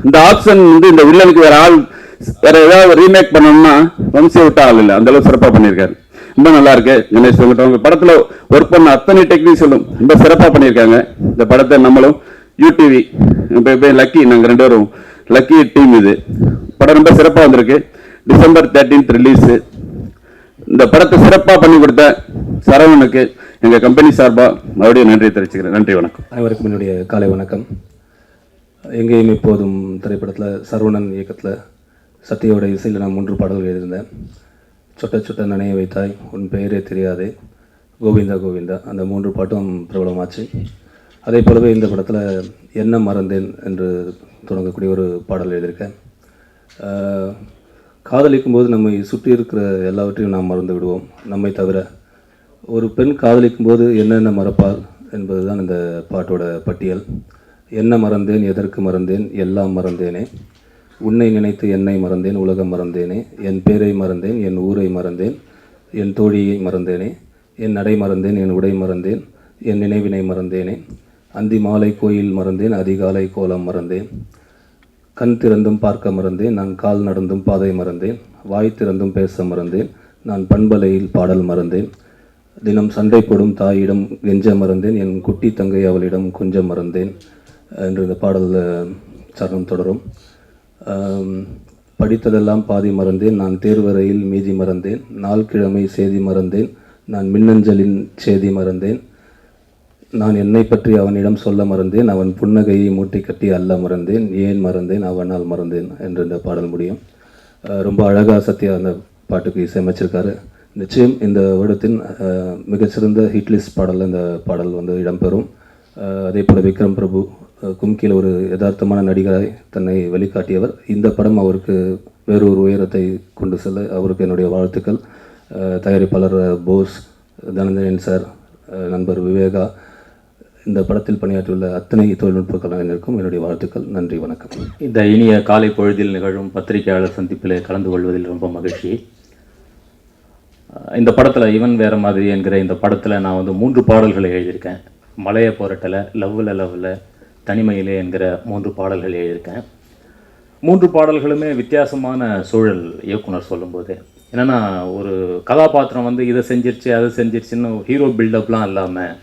S10: இந்த ஆப்ஷன் வந்து இந்த வில்லனுக்கு வேற ஏதாவது ரீமேக் பண்ணணும்னா வம்சியை விட்டு ஆள் இல்லை. அந்தளவு சிறப்பாக பண்ணியிருக்காரு. ரொம்ப நல்லா இருக்கு. கணேஷ் வெங்கட்ராம் படத்தில் ஒர்க் பண்ண அத்தனை டெக்னீஷியனும் ரொம்ப சிறப்பாக பண்ணியிருக்காங்க. இந்த படத்தை நம்மளும் யூடிவி லக்கி, நாங்கள் 2 பேரும் லக்கி டீம். இது படம் ரொம்ப சிறப்பாக வந்திருக்கு. December 13th release. இந்த படத்தை சிறப்பாக பண்ணி கொடுத்த சரவணனுக்கு எங்கள் கம்பெனி சார்பாக மறுபடியும் நன்றி தெரிவிச்சுக்கிறேன். நன்றி, வணக்கம்.
S11: அனைவருக்கும் என்னுடைய காலை வணக்கம். எங்கேயும் இப்போதும் திரைப்படத்தில் சரவணன் இயக்கத்தில் சத்யாவோட இசையில் நான் 3 பாடல்கள் எழுதியிருந்தேன். சொட்ட சொட்ட நனைய வைத்தாய், உன் பெயரே தெரியாதே, கோவிந்தா கோவிந்தா, அந்த 3 பாட்டும் பிரபலமாச்சு. அதே போலவே இந்த படத்தில் என்ன மறந்தேன் என்று தொடங்கக்கூடிய ஒரு பாடல் எழுதியிருக்கேன். காதலிக்கும் போது நம்மை சுற்றி இருக்கிற எல்லாவற்றையும் நாம் மறந்து விடுவோம். நம்மை தவிர ஒரு பெண் காதலிக்கும் போது என்னென்ன மறப்பார் என்பது தான் இந்த பாட்டோட பட்டியல். என்ன மறந்தேன், எதற்கு மறந்தேன், எல்லாம் மறந்தேனே, உன்னை நினைத்து என்னை மறந்தேன், உலகம் மறந்தேனே, என் பேரை மறந்தேன், என் ஊரை மறந்தேன், என் தோழியை மறந்தேனே, என் நடை மறந்தேன், என் உடை மறந்தேன், என் நினைவினை மறந்தேனே, அந்தி மாலை கோயில் மறந்தேன், அதிகாலை கோலம் மறந்தேன், கண் திறந்தும் பார்க்க மறந்தேன், நான் கால் நடந்தும் பாதை மறந்தேன், வாய் திறந்தும் பேச மறந்தேன், நான் பண்பலையில் பாடல் மறந்தேன், தினம் சண்டை போடும் தாயிடம் கெஞ்ச மறந்தேன், என் குட்டி தங்கை அவளிடம் கொஞ்சம் மறந்தேன் என்று இந்த பாடல் சரணம் தொடரும். படித்ததெல்லாம் பாதி மறந்தேன், நான் தேர்வரையில் மீதி மறந்தேன், நாள் கிழமை செய்தி மறந்தேன், நான் மின்னஞ்சலின் செய்தி மறந்தேன், நான் என்னை பற்றி அவனிடம் சொல்ல மறந்தேன், அவன் புன்னகையை மூட்டை கட்டி அல்ல மறந்தேன், ஏன் மறந்தேன், அவனால் மறந்தேன் என்று இந்த பாடல் முடியும். ரொம்ப அழகாக சத்யா அந்த பாட்டுக்கு இசையமைச்சிருக்காரு. நிச்சயம் இந்த வருடத்தின் மிகச்சிறந்த ஹிட்லிஸ்ட் பாடலில் இந்த பாடல் வந்து இடம்பெறும். அதே போல் விக்ரம் பிரபு கும்கியில் ஒரு யதார்த்தமான நடிகராய் தன்னை வெளிக்காட்டியவர். இந்த படம் அவருக்கு வேறொரு உயரத்தை கொண்டு செல்ல அவருக்கு என்னுடைய வாழ்த்துக்கள். தயாரிப்பாளர் போஸ், தனஞ்சயன் சார், நண்பர் விவேகா, இந்த படத்தில் பணியாற்றியுள்ள அத்தனை தொழில்நுட்ப கலைஞருக்கும் என்னுடைய வாழ்த்துக்கள். நன்றி, வணக்கம்.
S12: இந்த இனிய காலை பொழுதில் நிகழும் பத்திரிகையாளர் சந்திப்பில் கலந்து கொள்வதில் ரொம்ப மகிழ்ச்சி. இந்த படத்தில் இவன் வேற மாதிரி என்கிற இந்த படத்தில் நான் வந்து 3 பாடல்களை எழுதியிருக்கேன். மலையை போராட்டல, லவ்வில், தனிமையிலே என்கிற 3 பாடல்கள் எழுதியிருக்கேன். 3 பாடல்களுமே வித்தியாசமான சூழல் இயக்குனர் சொல்லும்போது. என்னென்னா, ஒரு கதாபாத்திரம் வந்து இதை செஞ்சிருச்சு அதை செஞ்சிருச்சுன்னு ஹீரோ பில்டப்லாம் இல்லாமல்,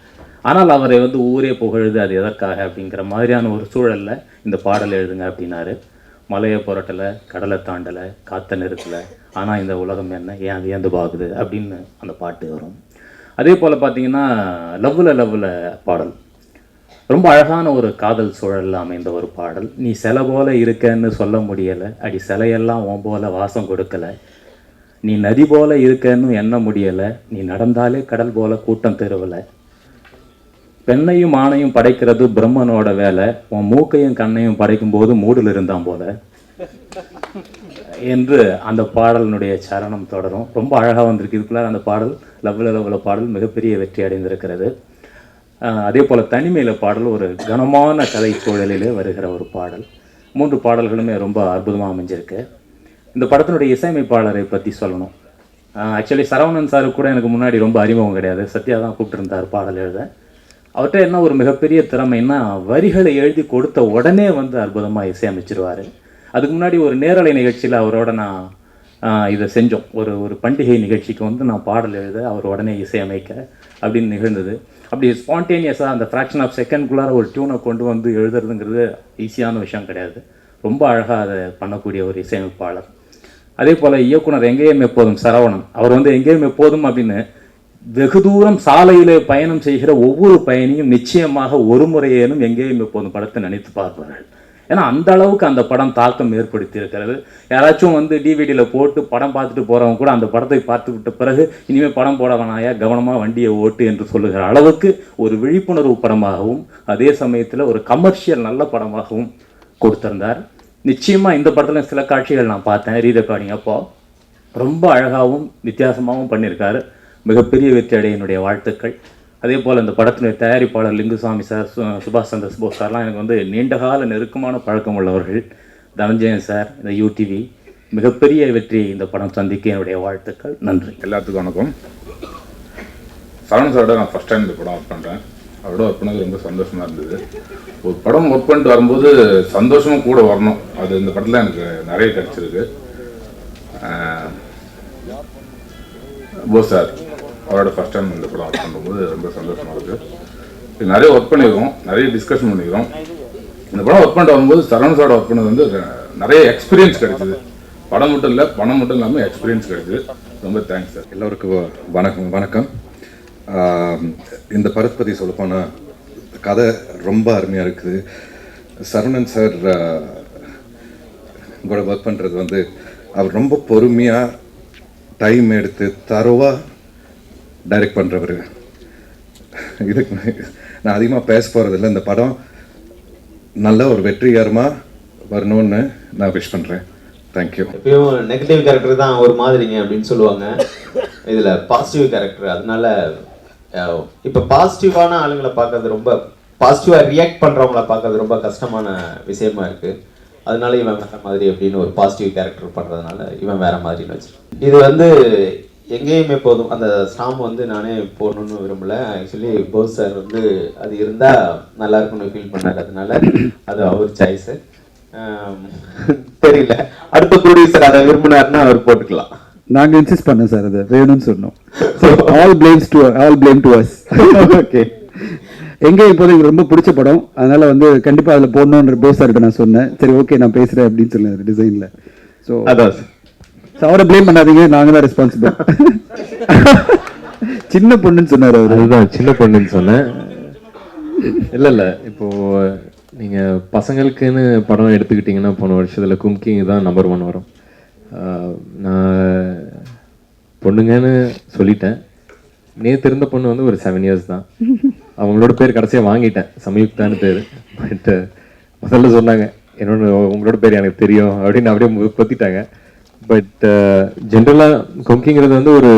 S12: ஆனால் அவரை வந்து ஊரே புகழுது, அது எதற்காக அப்படிங்கிற மாதிரியான ஒரு சூழலில் இந்த பாடல் எழுதுங்க அப்படின்னாரு. மலையை புரட்டலை, கடலை தாண்டலை, காற்ற நிறுத்தலை, ஆனால் இந்த உலகம் என்ன, ஏன் அது ஏந்து பாகுது அப்படின்னு அந்த பாட்டு வரும். அதே போல் பார்த்திங்கன்னா லவ்வில் பாடல் ரொம்ப அழகான ஒரு காதல் சூழலில் அமைந்த ஒரு பாடல். நீ சிலை போல இருக்கன்னு சொல்ல முடியலை, அடி சிலையெல்லாம் உன் போல வாசம் கொடுக்கலை, நீ நதி போல இருக்கன்னு எண்ண முடியலை, நீ நடந்தாலே கடல் போல கூட்டம் தெருவலை, பெண்ணையும் ஆணையும் படைக்கிறது பிரம்மனோட வேலை, உன் மூக்கையும் கண்ணையும் படைக்கும் போது மூடில் இருந்தான் போல என்று அந்த பாடலினுடைய சரணம் தொடரும். ரொம்ப அழகாக வந்திருக்கு. இதுக்குள்ள அந்த பாடல் லவ்வில் பாடல் மிகப்பெரிய வெற்றி அடைந்திருக்கிறது. அதே போல் தனிமையில் பாடல் ஒரு கனமான கதை சூழலிலே வருகிற ஒரு பாடல். 3 பாடல்களுமே ரொம்ப அற்புதமாக அமைஞ்சிருக்கு. இந்த படத்தினுடைய இசையமைப்பாளரை பற்றி சொல்லணும். ஆக்சுவலி சரவணன் சாருக்கு கூட எனக்கு முன்னாடி ரொம்ப அறிமுகம் கிடையாது. சத்யா தான் கூப்பிட்டுருந்தார் பாடல் எழுத. அவர்கிட்ட என்ன ஒரு மிகப்பெரிய திறமைன்னா, வரிகளை எழுதி கொடுத்த உடனே வந்து அற்புதமாக இசையமைச்சிருவார். அதுக்கு முன்னாடி ஒரு நேரலை நிகழ்ச்சியில் அவரோட நான் இதை செஞ்சோம். ஒரு பண்டிகை நிகழ்ச்சிக்கு வந்து நான் பாடல் எழுத, அவர் உடனே இசையமைக்க அப்படின்னு நிகழ்ந்தது. அப்படி ஸ்பான்டேனியஸாக அந்த ஃப்ராக்ஷன் ஆஃப் செகண்ட்குள்ளார ஒரு டியூனை கொண்டு வந்து எழுதுறதுங்கிறது ஈஸியான விஷயம் கிடையாது. ரொம்ப அழகாக அதை பண்ணக்கூடிய ஒரு இசையமைப்பாளர். அதே போல் இயக்குனர் எங்கேயும் எப்போதும் சரவணன், அவர் வந்து எங்கேயும் எப்போதும் அப்படின்னு வெகு தூரம் சாலையிலே பயணம் செய்கிற ஒவ்வொரு பயணியும் நிச்சயமாக ஒரு முறையேனும் எங்கேயும் எப்போதும் படத்தை நினைத்து பார்ப்பார்கள். ஏன்னா அந்த அளவுக்கு அந்த படம் தாக்கம் ஏற்படுத்தி இருக்கிறது. யாராச்சும் வந்து டிவிடியில் போட்டு படம் பார்த்துட்டு போகிறவங்க கூட அந்த படத்தை பார்த்து விட்ட பிறகு இனிமேல் படம் போட வேணாயா, கவனமாக வண்டியை ஓட்டு என்று சொல்லுகிற அளவுக்கு ஒரு விழிப்புணர்வு படமாகவும் அதே சமயத்தில் ஒரு கமர்ஷியல் நல்ல படமாகவும் கொடுத்திருந்தார். நிச்சயமாக இந்த படத்தில் சில காட்சிகள் நான் பார்த்தேன் ரீரெக்கார்டிங் அப்போ. ரொம்ப அழகாகவும் வித்தியாசமாகவும் பண்ணியிருக்காரு. மிகப்பெரிய வெற்றி அடைய என்னுடைய வாழ்த்துக்கள். அதே போல் இந்த படத்தினுடைய தயாரிப்பாளர் லிங்குசாமி சார், சுபாஷ் சந்திர போஸ் சார்லாம் எனக்கு வந்து நீண்டகால நெருக்கமான பழக்கம் உள்ளவர்கள். தனஞ்சயன் சார், இந்த யூடிவி மிகப்பெரிய வெற்றி இந்த படம் சந்திக்க என்னுடைய வாழ்த்துக்கள். நன்றி.
S13: எல்லாத்துக்கும் வணக்கம். சரவணன் சாரோட நான் ஃபஸ்ட் டைம் இந்த படம் ஒர்க் பண்ணுறேன். அவரோட ஒர்க் பண்ணது ரொம்ப சந்தோஷமாக இருந்தது. ஒரு படம் ஒர்க் பண்ணிட்டு வரும்போது சந்தோஷமும் கூட வரணும். அது இந்த படத்தில் எனக்கு நிறைய கிடச்சிருக்கு. போஸ் சார் அவரோட ஃபஸ்ட் டைம் இந்த படம் ஒர்க் பண்ணும்போது ரொம்ப சந்தோஷமாக இருக்குது. நிறைய ஒர்க் பண்ணியிருக்கோம், நிறைய டிஸ்கஷன் பண்ணிக்கிறோம். இந்த படம் ஒர்க் பண்ணிட்டு வரும்போது சரவணன் சாரோட ஒர்க் பண்ணது வந்து நிறைய எக்ஸ்பீரியன்ஸ் கிடைச்சிது. படம் மட்டும் இல்லை, பணம் மட்டும் இல்லாமல் எக்ஸ்பீரியன்ஸ் கிடைச்சிது. ரொம்ப தேங்க்ஸ் சார்.
S14: எல்லோருக்கும் வணக்கம். இந்த படத்தை பற்றி சொல்லப்போனால் கதை ரொம்ப அருமையாக இருக்குது. சரவணன் சார் கூட ஒர்க் பண்ணுறது வந்து அவர் ரொம்ப பொறுமையாக டைம் எடுத்து தரோவாக டைரக்ட் பண்ணுறவர். இதுக்கு நான் அதிகமாக பேச போகிறதில்ல. இந்த படம் நல்ல ஒரு வெற்றிகரமாக வரணும்னு நான் விஷ் பண்ணுறேன். தேங்க்யூ.
S2: எப்பயும் நெகட்டிவ் கேரக்டர் தான் ஒரு மாதிரிங்க அப்படின்னு சொல்லுவாங்க. இதில் பாசிட்டிவ் கேரக்டர், அதனால இப்போ பாசிட்டிவான ஆளுங்களை பார்க்கறது, ரொம்ப பாசிட்டிவாக ரியாக்ட் பண்ணுறவங்கள பார்க்கறது ரொம்ப கஷ்டமான விஷயமா இருக்குது. அதனால இவன் வேற மாதிரி அப்படின்னு ஒரு பாசிட்டிவ் கேரக்டர் பண்ணுறதுனால இவன் வேற மாதிரின்னு வச்சிருக்கேன். இது வந்து எங்கேயுமே போதும் அந்த ஸ்டாம் வந்து நானே போடணும்னு விரும்பல. ஆக்சுவலி போஸ் சார் வந்து அது இருந்தால் நல்லா இருக்கும்னு ஃபீல் பண்ணார். அதனால அது அவர் சாய்ஸு. தெரியல, அடுத்த ப்ரொடியூசர் அதை விரும்பினார்னா அவர் போட்டுக்கலாம்.
S8: நாங்கள் இன்சிஸ்ட் பண்ணோம் சார், அது வேணும்னு சொன்னோம். All blame to us. Okay. எங்கே இப்போது எனக்கு ரொம்ப பிடிச்ச படம், அதனால வந்து கண்டிப்பாக அதில் போடணுன்ற போஸ் சார்கிட்ட நான் சொன்னேன். சரி ஓகே நான் பேசுகிறேன் அப்படின்னு சொன்னேன் டிசைனில். ஸோ அதான் அவரை ப்ளேம் பண்ணாதீங்க, நாங்கள் தான் ரெஸ்பான்சிபிள். சின்ன பொண்ணுன்னு சொன்னார் அவர்.
S1: அதுதான் சின்ன பொண்ணுன்னு சொன்னேன். இல்லை இப்போது நீங்கள் பசங்களுக்குன்னு படம் எடுத்துக்கிட்டிங்கன்னா போன வருஷத்தில் கும்கிங் தான் நம்பர் 1 வரும். நான் பொண்ணுங்கன்னு சொல்லிட்டேன். நேற்று இருந்த பொண்ணு வந்து ஒரு 7 years தான். அவங்களோட பேர் கடைசியாக வாங்கிட்டேன், சமயுக்தான்னு பேர். பட் முதல்ல சொன்னாங்க என்னோட உங்களோட பேர் எனக்கு தெரியும் அப்படின்னு அப்படியே கொத்திட்டாங்க. பட் ஜென்ரலாக கும்கிங்கிறது வந்து ஒரு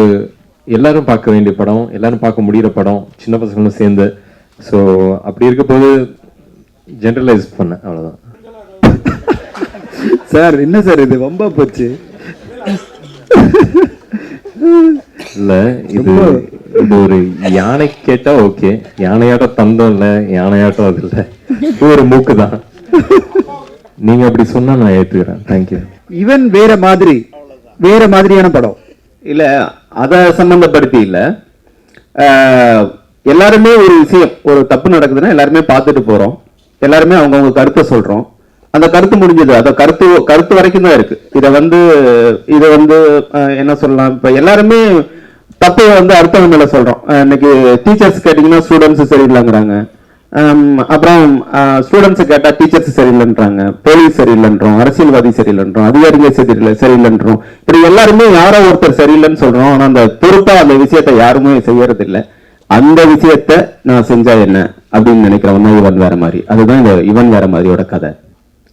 S1: எல்லாரும் பார்க்க வேண்டிய படம், எல்லாரும் பார்க்க முடிகிற படம், சின்ன பசங்களும் சேர்ந்து. ஸோ அப்படி இருக்க போது ஜென்ரலைஸ் பண்ணேன், அவ்வளோதான்.
S8: சார் என்ன சார் இது ரொம்ப போச்சு.
S1: இல்லை இது ஒரு யானை கேட்டால் ஓகே, யானையாட்டம் தந்தம் இல்லை, யானையாட்டம் அது இல்லை, இது ஒரு மூக்கு தான். நீங்கள் அப்படி சொன்னால் நான் ஏற்றுக்கிறேன். தேங்க்யூ.
S2: ஈவன் வேற மாதிரியான படம் இல்லை, அதை சம்மந்தப்படுத்தி இல்லை. எல்லாருமே ஒரு விஷயம், ஒரு தப்பு நடக்குதுன்னா எல்லாருமே பார்த்துட்டு போகிறோம், எல்லாருமே அவங்கவுங்க கருத்தை சொல்கிறோம். அந்த கருத்து முடிஞ்சது, அந்த கருத்து வரைக்கும் தான் இருக்கு. இதை வந்து என்ன சொல்லலாம், இப்போ எல்லாருமே தப்பு வந்து அடுத்தவங்க மேலே சொல்கிறோம். இன்னைக்கு டீச்சர்ஸ் கேட்டிங்கன்னா ஸ்டூடெண்ட்ஸு சரியில்லைங்கிறாங்க. அப்புறம் ஸ்டூடெண்ட்ஸை கேட்டால் டீச்சர்ஸ் சரியில்லைன்றாங்க, போலீஸ் சரியில்லைன்றோம், அரசியல்வாதி சரியில்லைன்றோம், அதிகாரிகள் சரியில்லைன்றோம். இப்படி எல்லாருமே யாரோ ஒருத்தர் சரியில்லைன்னு சொல்கிறோம். ஆனால் அந்த பொறுப்பாக அந்த விஷயத்தை யாருமே செய்யறது இல்லை. அந்த விஷயத்த நான் செஞ்சா என்ன அப்படின்னு நினைக்கிறவன் தான் இவன் வேற மாதிரி. அதுதான் இந்த இவன் வேற மாதிரியோட கதை.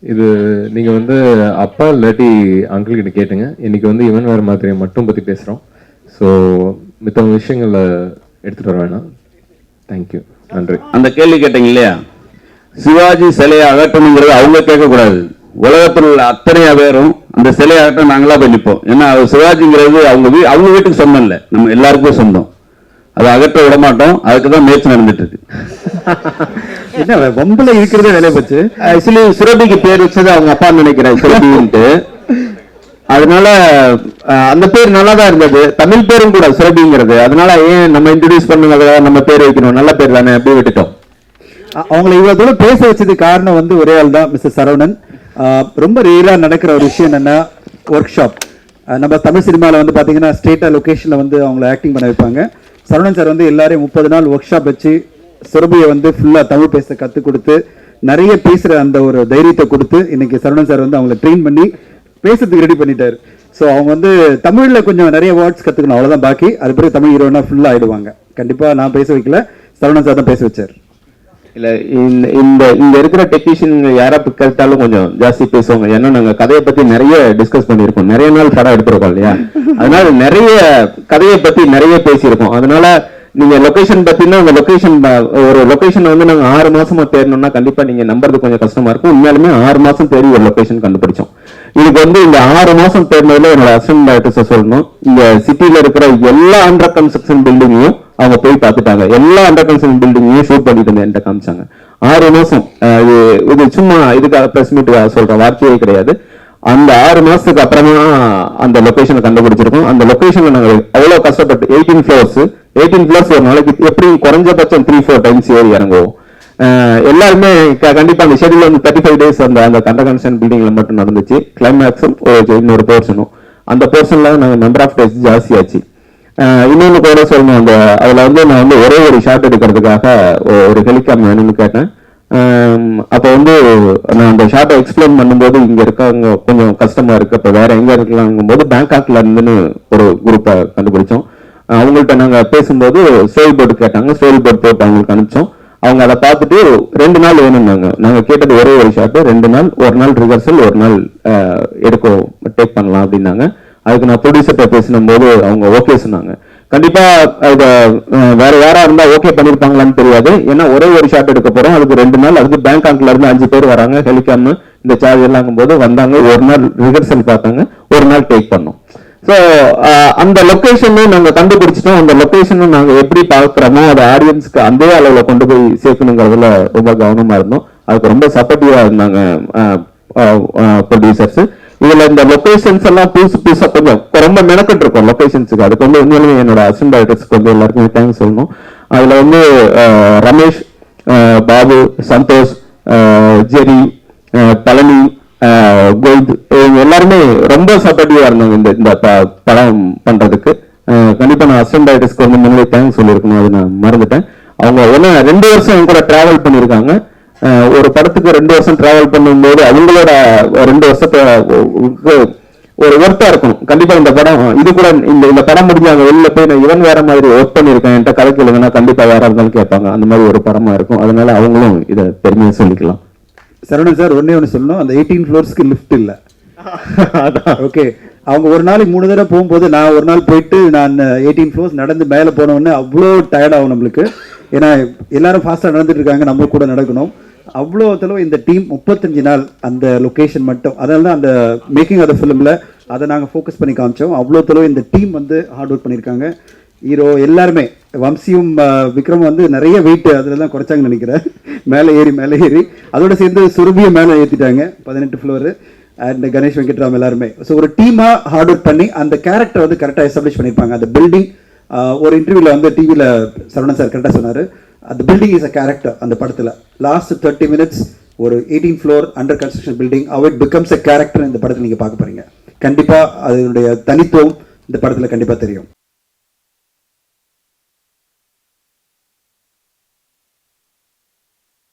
S1: இது நீங்கள் வந்து அப்பா இல்லாட்டி அங்கிள் கிட்ட கேட்டுங்க. இன்னைக்கு வந்து இவன் வேறு மாதிரி மட்டும் பற்றி பேசுகிறோம். ஸோ மித்த விஷயங்களை எடுத்துகிட்டு வர வேணாம். தேங்க்யூ, நன்றி.
S10: அந்த கேள்வி கேட்டீங்க இல்லையா, சிவாஜி சிலையை அகற்றணுங்கிறது அவங்க கேட்கக்கூடாது. உலகத்தில் உள்ள அத்தனை பேரும் அந்த சிலையை அகற்ற நாங்களா போய் நிற்போம். ஏன்னா அவர் சிவாஜிங்கிறது அவங்க வீட்டுக்கு சொந்தம் இல்லை, நம்ம எல்லாருக்கும் சொந்தம். அதை அகற்ற விட மாட்டோம். அதுக்கு தான் முயற்சி நடந்துட்டு இருக்கு.
S2: என்ன வம்புல இருக்கிறதே வேலையை போச்சு. ஆக்சுவலி சுரபிக்கு பேர் வச்சது அவங்க அப்பா நினைக்கிறேன், சுரபின்ட்டு. அதனால அந்த பேர் நல்லா தான் இருந்தது, தமிழ் பேரும் கூட சுரபிங்கிறது. அதனால ஏன் நம்ம இன்ட்ரடியூஸ் பண்ணுங்க, நம்ம பேர் வைக்கணும், நல்ல பேர் தானே, அப்படி விட்டுட்டோம்.
S8: அவங்களை இவ்வளவு தூரம் பேச வச்சது காரணம் வந்து ஒரே ஆள் தான், மிஸ்டர் சரவணன். ரொம்ப ரேரா நடக்கிற ஒரு விஷயம் என்னன்னா ஒர்க் ஷாப். நம்ம தமிழ் சினிமாவில் வந்து பார்த்தீங்கன்னா ஸ்டேட்டா லொக்கேஷனில் வந்து அவங்கள ஆக்டிங் பண்ண வைப்பாங்க. சரவணன் சார் வந்து எல்லாரையும் 30 நாள் ஒர்க் ஷாப் வச்சு சுரபியை வந்து ஃபுல்லாக தமிழ் பேச கற்றுக் கொடுத்து நிறைய பேசுகிற அந்த ஒரு தைரியத்தை கொடுத்து இன்னைக்கு சரவணன் சார் வந்து அவங்கள ட்ரெயின் பண்ணி பேசுறதுக்கு ரெடி பண்ணிட்டார். ஸோ அவங்க வந்து தமிழில் கொஞ்சம் நிறைய வேர்ட்ஸ் கற்றுக்கணும், அவ்வளோதான் பாக்கி. அது பிறகு தமிழ் ஹீரோனா ஃபுல்லாக ஆகிடுவாங்க. கண்டிப்பாக நான் பேச வைக்கல, சரவணன் சார் தான் பேச வச்சார்.
S15: இல்லை இங்கே இருக்கிற டெக்னீஷியன் யாரை கேட்டாலும் கொஞ்சம் ஜாஸ்தி பேசுவாங்க. ஏன்னா நாங்கள் கதையை பற்றி நிறைய டிஸ்கஸ் பண்ணியிருக்கோம், நிறைய நாள் படம் எடுத்திருக்கோம் இல்லையா, அதனால நிறைய கதையை பற்றி நிறைய பேசியிருக்கோம். அதனால நீங்கள் லொக்கேஷன் பார்த்தீங்கன்னா அந்த லொக்கேஷன் ஒரு லொக்கேஷனை வந்து நாங்கள் 6 மாசமா தேடணும்னா கண்டிப்பாக நீங்கள் நம்புறது கொஞ்சம் கஷ்டமா இருக்கும். உண்மையாலுமே 6 மாசம் தேடி ஒரு லொக்கேஷன் கண்டுபிடிச்சோம். இதுக்கு வந்து இந்த 6 மாசம் தேடினதுல என்னோட அசிஸ்டன்ட் டைரக்டர்ஸை சொல்லணும். இந்த சிட்டியில் இருக்கிற எல்லா அண்டர் கன்ஸ்ட்ரக்ஷன் பில்டிங்கையும் அவங்க போய் பார்த்துட்டாங்க. எல்லா அண்டர் கன்ஸ்ட்ரக்ஷன் பில்டிங்கையும் ஷூட் பண்ணிட்டு இருந்தேன் என்கிட்ட காமிச்சாங்க. 6 மாசம் இது சும்மா இதுக்காக பிரஸ் மீட்டுக்காக சொல்ற வார்த்தையே கிடையாது. அந்த 6 மாசத்துக்கு அப்புறமா அந்த லொகேஷனை கண்டுபிடிச்சிருக்கோம். அந்த லொகேஷன்ல நாங்கள் அவ்வளோ கஷ்டப்பட்டு 18 ஃப்ளோர்ஸ் ஒரு நாளைக்கு எப்படி குறைஞ்சபட்சம் 3-4 டைம்ஸ் ஏறி இறங்குவோம். எல்லாருமே கண்டிப்பா அந்த ஷெட்யூல் வந்து 35 டேஸ் அந்த அண்டர் கன்ஸ்ட்ரக்ஷன் பில்டிங்ல மட்டும் நடந்துச்சு. கிளைமேக்ஸும் இன்னொரு போர்ஷனும் அந்த போர்ஷன்ல நாங்கள் நம்பர் ஆஃப் டேஸ் ஜாஸ்தியாச்சு. இன்னொன்று கூட சொல்லணும், அந்த அதில் வந்து நான் வந்து ஒரே ஒரு ஷாட் எடுக்கிறதுக்காக ஒரு ஹெலிகாப்டர் வேணும்னு கேட்டேன். அப்போ வந்து நான் அந்த ஷார்ட்டை எக்ஸ்பிளைன் பண்ணும்போது இங்கே இருக்கவங்க கொஞ்சம் கஷ்டமா இருக்கு, அப்போ வேற எங்கே இருக்கலாங்கும் போது பேங்காக்ல இருந்துன்னு ஒரு குரூப்பை கண்டுபிடிச்சோம். அவங்கள்ட்ட நாங்கள் பேசும்போது ஸ்டோரி போர்டு கேட்டாங்க, ஸ்டோரி போர்டு போட்டு அவங்களுக்கு அனுப்பிச்சோம். அவங்க அதை பார்த்துட்டு 2 நாள் வேணும்னாங்க. நாங்கள் கேட்டது ஒரே ஒரு ஷாட்டு, 2 நாள், ஒரு நாள் ரிஹர்சல், ஒரு நாள் டேக் பண்ணலாம் அப்படின்னாங்க. அதுக்கு நான் ப்ரொடியூசர்கிட்ட பேசின போது அவங்க ஓகே சொன்னாங்க. கண்டிப்பா இதை வேற யாரா இருந்தா ஓகே பண்ணிருப்பாங்களான்னு தெரியாது. ஏன்னா ஒரே ஒரு ஷாட் எடுக்க போறோம், அதுக்கு 2 நாள், அதுக்கு பேங்காக்ல இருந்து 5 பேர் வராங்க, ஹெலிகாப்டர் இந்த சார்ஜ் எல்லாம் போது வந்தாங்க. ஒரு நாள் ரிஹர்சல் பார்த்தாங்க, ஒரு நாள் டேக் பண்ணோம். ஸோ அந்த லொக்கேஷனும் நாங்கள் கண்டுபிடிச்சிட்டோம். அந்த லொக்கேஷனும் நாங்கள் எப்படி பார்க்குறோமோ அதை ஆடியன்ஸ்க்கு அதே அளவில் கொண்டு போய் சேர்க்கணுங்கிறதுல ரொம்ப கவனமா இருந்தோம். அதுக்கு ரொம்ப சப்போர்ட்டிவா இருந்தாங்க ப்ரொடியூசர்ஸ். இதுல இந்த லொகேஷன்ஸ் எல்லாம் புதுசா கொஞ்சம் ரொம்ப மெனக்கட்டு இருக்கும் லொகேஷன்ஸுக்கு. அதுக்கு வந்து உண்மையிலுமே என்னோட அசிஸ்டன்ட் டைரக்டர்ஸ்க்கு வந்து எல்லாருக்கும் தேங்க்ஸ் சொல்லணும். அதுல வந்து ரமேஷ், பாபு, சந்தோஷ், ஜெரி, பழனி, கோல்டு, இவங்க எல்லாருமே ரொம்ப சப்போர்ட்டிவா இருந்தாங்க இந்த படம் பண்றதுக்கு. கண்டிப்பா நான் அசிஸ்டன்ட் டைரக்டர்ஸ்க்கு வந்து முன்னாடி தேங்க்ஸ் சொல்லியிருக்கணும், அது நான் மறந்துட்டேன். அவங்க ஒன்று 2 வருஷம் என் கூட டிராவல் பண்ணியிருக்காங்க. ஒரு படத்துக்கு 2 வருஷம் டிராவல் பண்ணும்போது அவங்களோட 2 வருஷத்தை ஒரு ஒர்த்தா இருக்கணும். கண்டிப்பா இந்த படம் இது கூட இந்த படம் முடிஞ்சு அங்க வெளியில போய் நான் இவன் வேற மாதிரி ஒர்க் பண்ணியிருக்கேன், என்கிட்ட கதைக்கு இல்லைன்னா கண்டிப்பா வேற இருந்தாலும் கேட்பாங்க. அந்த மாதிரி ஒரு படமா இருக்கும். அதனால அவங்களும் இதை பெருமையா சொல்லிக்கலாம்.
S8: சரவணன் சார் ஒண்ணே சொல்லணும், அந்த 18 ஃப்ளோர்ஸ்க்கு லிஃப்ட் இல்லை. ஓகே, அவங்க ஒரு நாளைக்கு 3 தடவை போகும்போது நான் ஒரு நாள் போயிட்டு நான் 18 ஃப்ளோர்ஸ் நடந்து மேலே போனோடனே அவ்வளோ டயர்ட் ஆகும் நம்மளுக்கு. ஏன்னா எல்லாரும் ஃபாஸ்ட்டாக நடந்துட்டு இருக்காங்க, நம்ம கூட நடக்கணும். அவ்வளோ தளவு இந்த டீம் 35 நாள் அந்த லொக்கேஷன் மட்டும். அதனால தான் அந்த மேக்கிங் ஆஃப் த ஃபிலிமில் அதை நாங்கள் ஃபோக்கஸ் பண்ணி காமிச்சோம். அவ்வளோ தளவு இந்த டீம் வந்து ஹார்ட் ஒர்க் பண்ணியிருக்காங்க. ஹீரோ எல்லாருமே, வம்சியும் விக்ரம் வந்து நிறைய வெயிட் அதில் தான் குறைச்சாங்கன்னு நினைக்கிறேன். மேலே ஏறி அதோட சேர்ந்து சுரபியை மேலே ஏற்றிட்டாங்க 18 ஃப்ளோரு. அண்ட் கணேஷ் வெங்கட்ராம் எல்லாருமே. ஸோ ஒரு டீமாக ஹார்ட் ஒர்க் பண்ணி அந்த கேரக்டர் வந்து கரெக்டாக எஸ்டாப்ளிஷ் பண்ணியிருப்பாங்க. அந்த பில்டிங் ஒரு இன்டர்வியூவில் வந்து டிவியில் சரவணன் சார் கரெக்டாக சொன்னார், அந்த பில்டிங் இஸ் அ கேரக்டர். அந்த படத்தில் லாஸ்ட் 30 மினிட்ஸ் ஒரு 18 floor under construction building, how it becomes a character இந்த படத்தில் நீங்கள் பார்க்க போறீங்க. கண்டிப்பாக அதனுடைய தனித்துவம் இந்த படத்தில் கண்டிப்பாக தெரியும்.